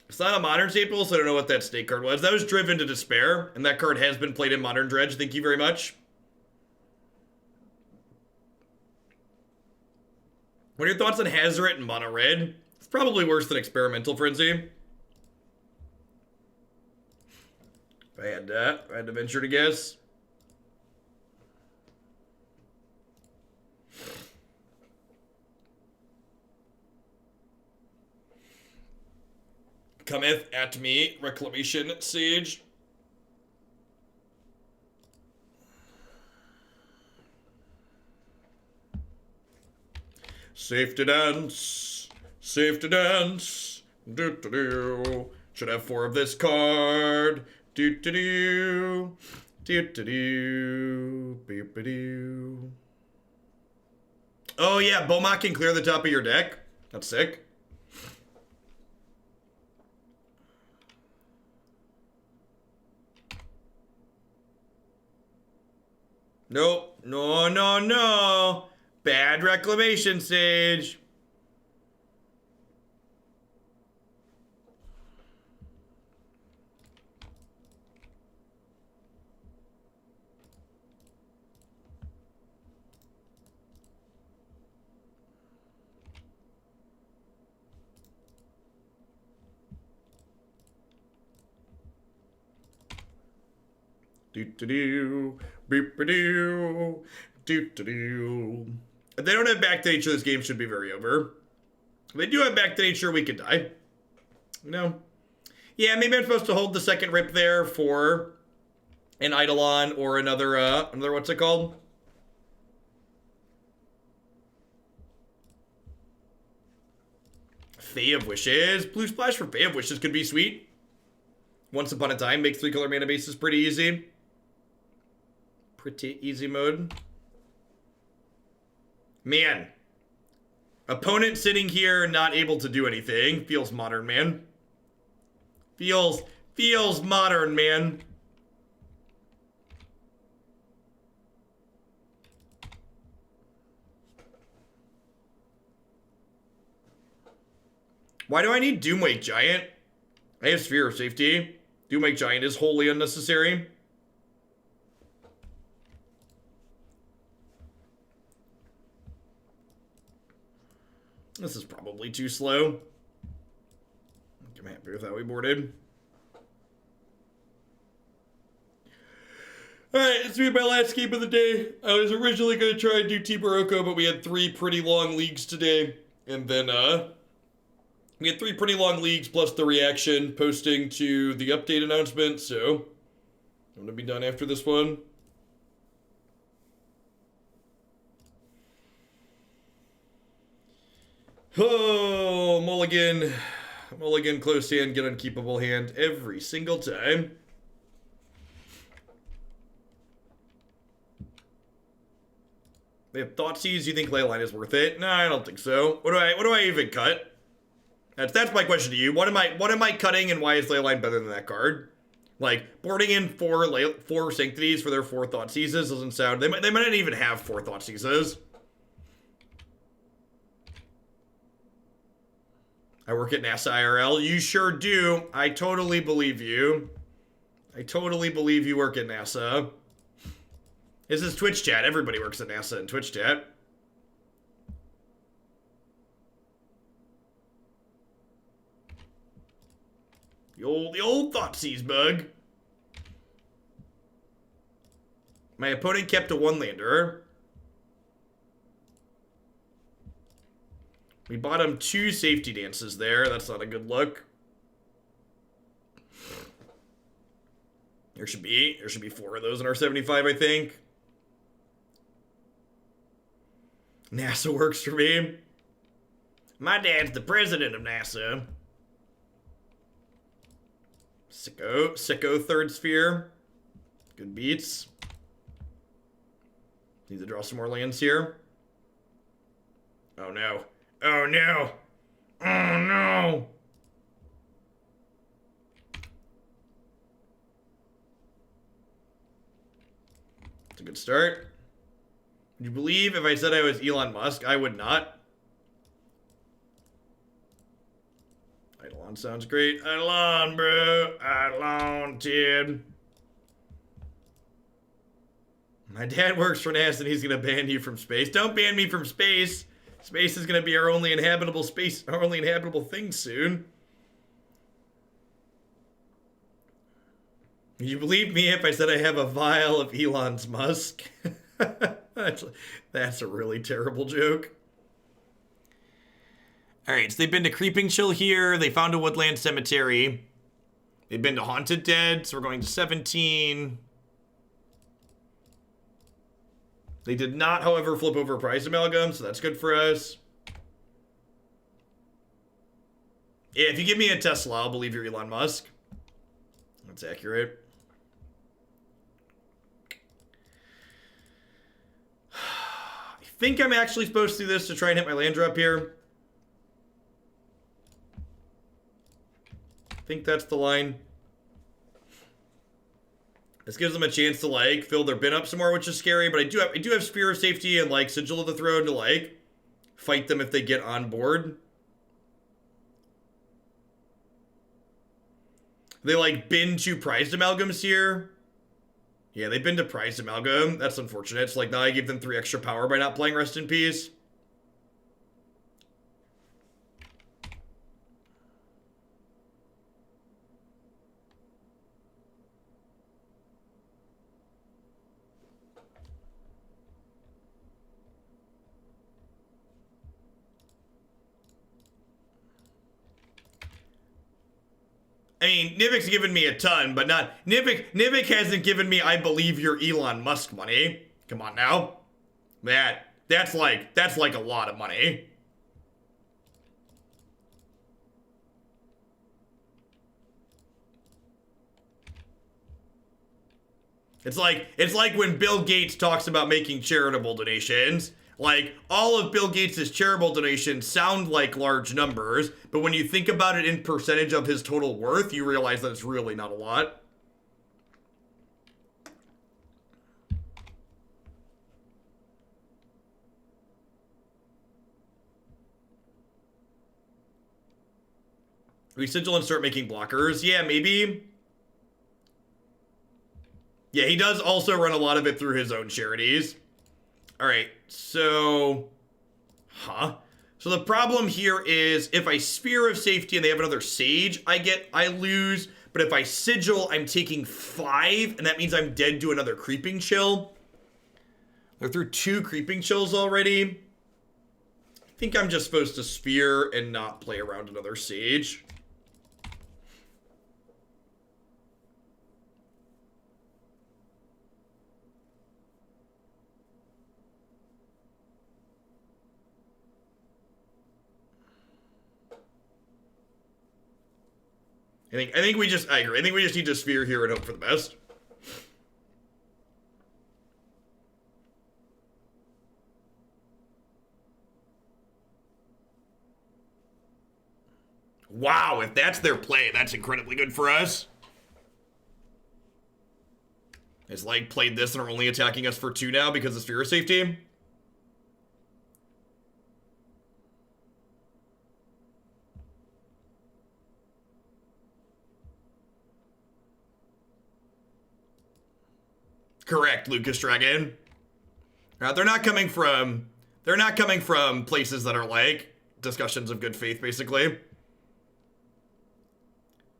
It's not a modern staple, so I don't know what that snake card was. That was Driven to Despair, and that card has been played in Modern Dredge. Thank you very much. What are your thoughts on Hazoret and Mono Red? It's probably worse than Experimental Frenzy. If I had to venture to guess. Cometh at me, Reclamation Sage. Safe to dance, Do-do-do. Should have 4 of this card. Do-do-do. Do-do-do. Beep-a-doo. Oh yeah, Beaumont can clear the top of your deck. That's sick. Nope. No, no, no. Bad reclamation, Sage. Do-do-do. Beep-a-doo. Do-do-do. If they don't have back to nature, this game should be very over. If they do have back to nature, we could die. No. Yeah, maybe I'm supposed to hold the second rip there for an Eidolon or another what's it called? Fae of Wishes. Blue Splash for Fae of Wishes could be sweet. Once upon a time, make 3-color mana bases pretty easy. Pretty easy mode. Man. Opponent sitting here not able to do anything. Feels modern, man. Feels modern, man. Why do I need Doomwake Giant? I have Sphere of Safety. Doomwake Giant is wholly unnecessary. This is probably too slow. I'm happy with how we boarded. Alright, this will be my last game of the day. I was originally going to try and do Team Barocco, but we had 3 pretty long leagues today. And then, we had 3 pretty long leagues plus the reaction posting to the update announcement, so I'm going to be done after this one. Oh, mulligan. Mulligan, close hand, get unkeepable hand every single time. They have Thoughtseize. You think Leyline is worth it? No, I don't think so. What do I even cut? That's my question to you. What am I cutting, and why is Leyline better than that card? Like, boarding in 4 Sanctities for their 4 Thoughtseizes doesn't sound... They might not even have 4 Thoughtseizes. I work at NASA IRL. You sure do. I totally believe you. I totally believe you work at NASA. This is Twitch chat. Everybody works at NASA in Twitch chat. The old Thoughtseize bug. My opponent kept a 1-lander. We bought him 2 safety dances there. That's not a good look. There should be 4 of those in our 75, I think. NASA works for me. My dad's the president of NASA. Sicko third sphere. Good beats. Need to draw some more lands here. Oh no. Oh no. Oh no. It's a good start. Would you believe if I said I was Elon Musk? I would not. Eidolon sounds great. Eidolon, bro. Eidolon, dude. My dad works for NASA and he's gonna ban you from space. Don't ban me from space. Space is gonna be our only inhabitable space, our only inhabitable thing soon. Would you believe me if I said I have a vial of Elon's Musk? That's a really terrible joke. Alright, so they've been to Creeping Chill here. They found a woodland cemetery. They've been to Haunted Dead, so we're going to 17. They did not, however, flip over Prize Amalgam, so that's good for us. Yeah, if you give me a Tesla, I'll believe you're Elon Musk. That's accurate. I think I'm actually supposed to do this to try and hit my land drop here. I think that's the line. This gives them a chance to, like, fill their bin up some more, which is scary, but I do have Spear of Safety and, like, Sigil of the Throne to, like, fight them if they get on board. They, like, bin 2 prized amalgams here. Yeah, they've been to prized amalgam. That's unfortunate. It's like, now I gave them 3 extra power by not playing Rest in Peace. I mean, Nivek's given me a ton, but not... Nivek hasn't given me, I believe you're Elon Musk money. Come on now. That's like a lot of money. It's like when Bill Gates talks about making charitable donations. Like, all of Bill Gates' charitable donations sound like large numbers, but when you think about it in percentage of his total worth, you realize that it's really not a lot. We Sigil and start making blockers? Yeah, maybe. Yeah, he does also run a lot of it through his own charities. Alright, so... So the problem here is, if I Spear of Safety and they have another Sage, I lose. But if I Sigil, I'm taking 5, and that means I'm dead to another Creeping Chill. They're through 2 Creeping Chills already. I think I'm just supposed to Spear and not play around another Sage. I agree. I think we just need to Spear here and hope for the best. Wow, if that's their play, that's incredibly good for us. It's like played this and are only attacking us for 2 now because of Spear of Safety. Correct, Lucas Dragon. They're not coming from places that are like discussions of good faith, basically.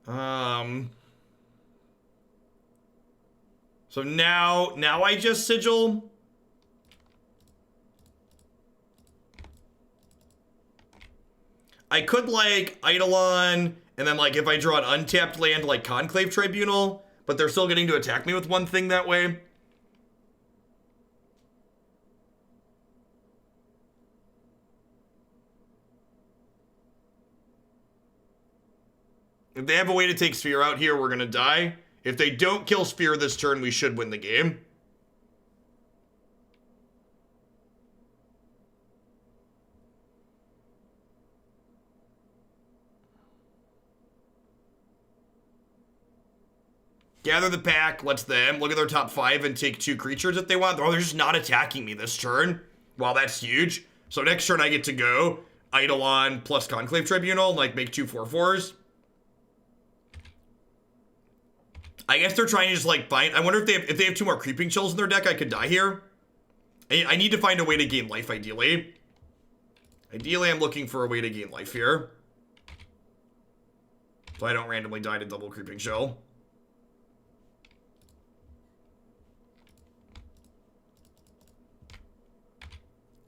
So now I just Sigil. I could like Eidolon, and then like if I draw an untapped land like Conclave Tribunal, but they're still getting to attack me with 1 thing that way. If they have a way to take Spear out here, we're gonna die. If they don't kill Spear this turn, we should win the game. Gather the pack, lets them look at their top 5 and take 2 creatures if they want. Oh, they're just not attacking me this turn. Wow, that's huge. So next turn I get to go Eidolon plus Conclave Tribunal, like make 2 4/4s. I guess they're trying to just like find. I wonder if they have 2 more Creeping Chills in their deck, I could die here. I need to find a way to gain life, ideally. Ideally, I'm looking for a way to gain life here. So I don't randomly die to double Creeping Chill.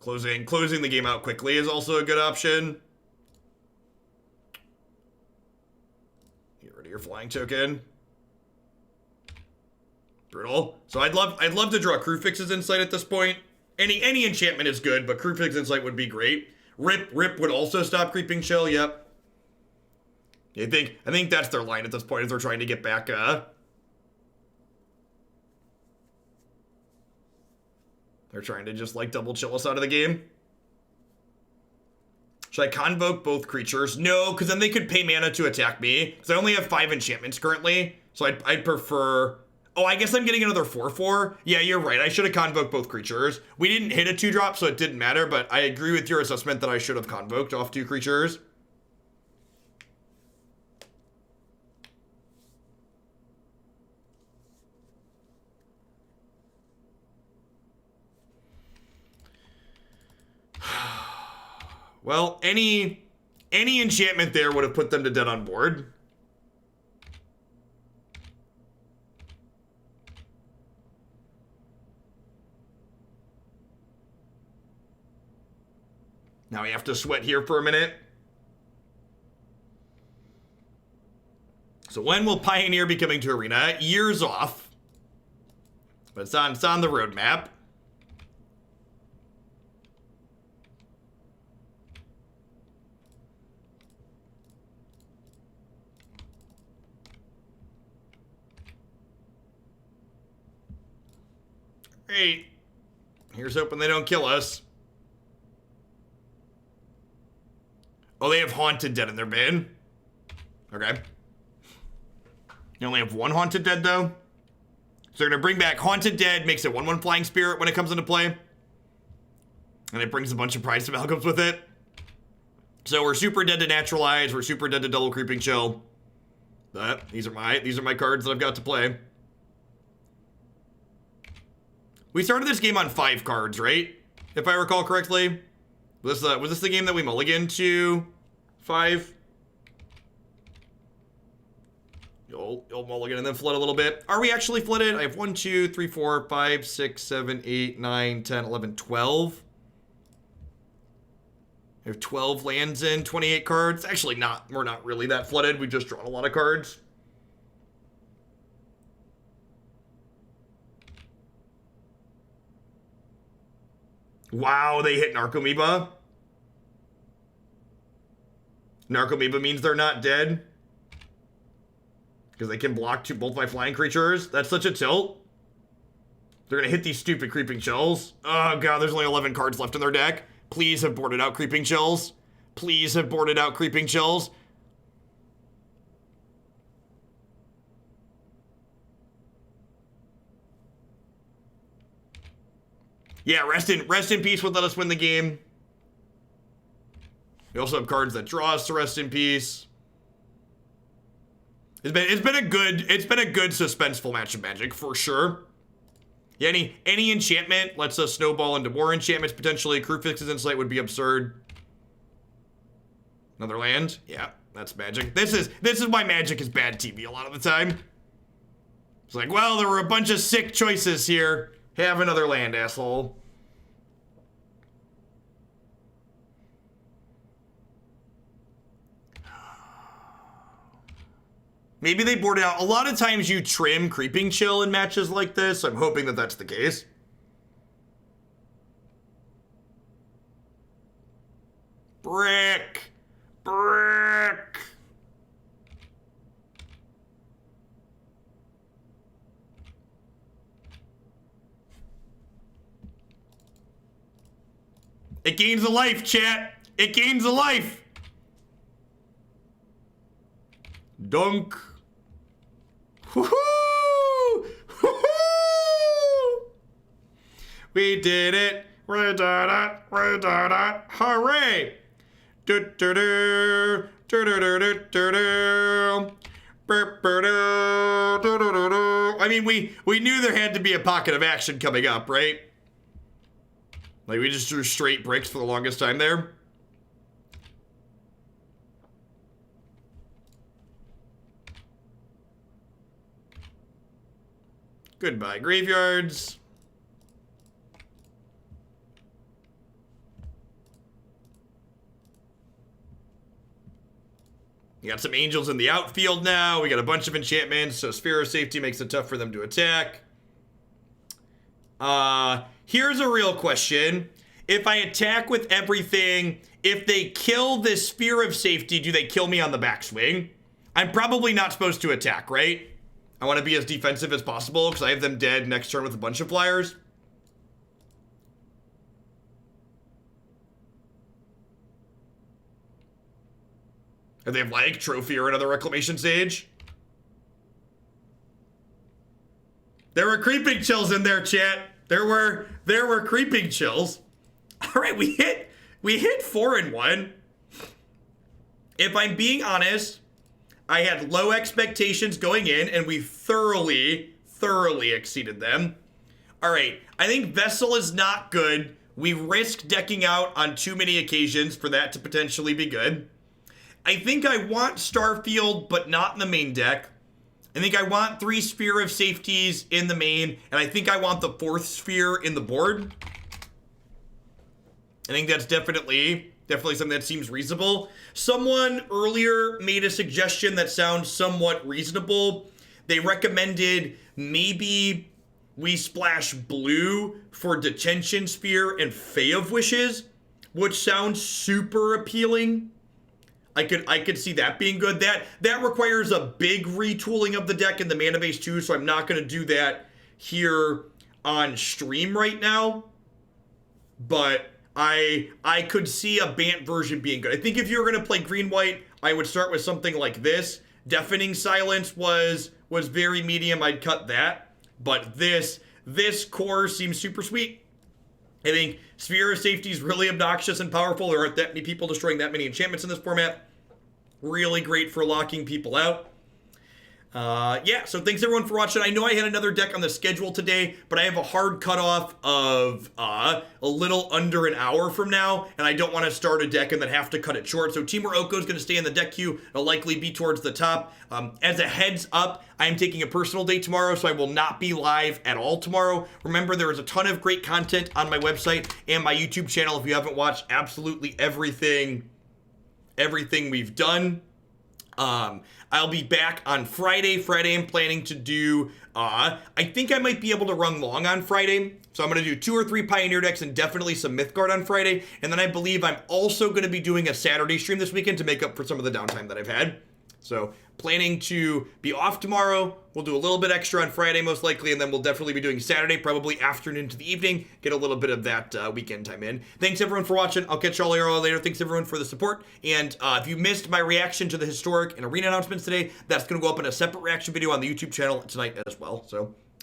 Closing the game out quickly is also a good option. Get rid of your flying token. Brutal. So I'd love to draw Kruphix's Insight at this point. Any enchantment is good, but Kruphix's Insight would be great. Rip would also stop Creeping Chill, yep. I think that's their line at this point, is they're trying to get back, they're trying to just, like, double chill us out of the game. Should I convoke both creatures? No, because then they could pay mana to attack me. Because I only have 5 enchantments currently. So I'd prefer... Oh, I guess I'm getting another 4/4. Yeah, you're right. I should have convoked both creatures. We didn't hit a 2-drop, so it didn't matter. But I agree with your assessment that I should have convoked off 2 creatures. Well, any enchantment there would have put them to dead on board. Now we have to sweat here for a minute. So when will Pioneer be coming to Arena? Years off. But it's on the roadmap. Great. Here's hoping they don't kill us. Oh, they have Haunted Dead in their bin. Okay. You only have 1 Haunted Dead, though. So they're going to bring back Haunted Dead, makes it 1/1 Flying Spirit when it comes into play. And it brings a bunch of Prize Amalgams with it. So we're super dead to Naturalize, we're super dead to Double Creeping Chill. But these are my cards that I've got to play. We started this game on 5 cards, right? If I recall correctly. Was this the game that we mulliganed to 5? You'll mulligan and then flood a little bit. Are we actually flooded? I have 1, 2, 3, 4, 5, 6, 7, 8, 9, 10, 11, 12. I have 12 lands in, 28 cards. Actually, we're not really that flooded. We've just drawn a lot of cards. Wow, they hit Narcomoeba. Narcomoeba means they're not dead. Because they can block both my flying creatures. That's such a tilt. They're going to hit these stupid Creeping Chills. Oh, God, there's only 11 cards left in their deck. Please have boarded out Creeping Chills. Please have boarded out Creeping Chills. Yeah, rest in peace would let us win the game. We also have cards that draw us to rest in peace. It's been a good suspenseful match of Magic for sure. Yeah, any enchantment lets us snowball into more enchantments potentially. Kruphix's Insight would be absurd. Another land? Yeah, that's Magic. This is why Magic is bad TV a lot of the time. It's like, well, there were a bunch of sick choices here. Have another land, asshole. Maybe they board it out. A lot of times you trim Creeping Chill in matches like this. I'm hoping that that's the case. Brick. Brick. It gains a life, chat. It gains a life. Dunk. Woohoo! Woohoo! We did it. We did it. We did it. Hooray! Do do do do do do do do do. I mean, we knew there had to be a pocket of action coming up, right? Like, we just drew straight bricks for the longest time there. Goodbye, graveyards. You got some angels in the outfield now. We got a bunch of enchantments, so Sphere of Safety makes it tough for them to attack. Here's a real question. If I attack with everything, if they kill this Sphere of Safety, do they kill me on the backswing? I'm probably not supposed to attack, right? I want to be as defensive as possible because I have them dead next turn with a bunch of flyers. And they have like Trophy or another Reclamation Sage. There were creeping chills in there, chat. There were creeping chills. All right, we hit 4-1. If I'm being honest, I had low expectations going in, and we thoroughly exceeded them. All right, I think Vessel is not good. We risk decking out on too many occasions for that to potentially be good. I think I want Starfield, but not in the main deck. I think I want 3 Sphere of Safeties in the main, and I think I want the 4th Sphere in the board. I think that's definitely something that seems reasonable. Someone earlier made a suggestion that sounds somewhat reasonable. They recommended maybe we splash blue for Detention Sphere and Fae of Wishes, which sounds super appealing. I could see that being good. That requires a big retooling of the deck in the mana base too, so I'm not going to do that here on stream right now. But I could see a Bant version being good. I think if you're going to play green-white, I would start with something like this. Deafening Silence was very medium. I'd cut that. But this core seems super sweet. I think Sphere of Safety is really obnoxious and powerful. There aren't that many people destroying that many enchantments in this format. Really great for locking people out. Yeah, so thanks everyone for watching. I know I had another deck on the schedule today, but I have a hard cutoff of a little under an hour from now, and I don't want to start a deck and then have to cut it short. So Timur Oko is going to stay in the deck queue. It'll likely be towards the top. As a heads up, I am taking a personal day tomorrow, so I will not be live at all tomorrow. Remember, there is a ton of great content on my website and my YouTube channel. If you haven't watched absolutely everything we've done. I'll be back on Friday. Friday I'm planning to do, I think I might be able to run long on Friday. So I'm going to do 2 or 3 Pioneer decks and definitely some Mythgard on Friday. And then I believe I'm also going to be doing a Saturday stream this weekend to make up for some of the downtime that I've had. So planning to be off tomorrow. We'll do a little bit extra on Friday most likely, and then we'll definitely be doing Saturday, probably afternoon to the evening. Get a little bit of that weekend time in. Thanks everyone for watching. I'll catch y'all later. Thanks everyone for the support. And if you missed my reaction to the Historic and Arena announcements today, that's going to go up in a separate reaction video on the YouTube channel tonight as well. So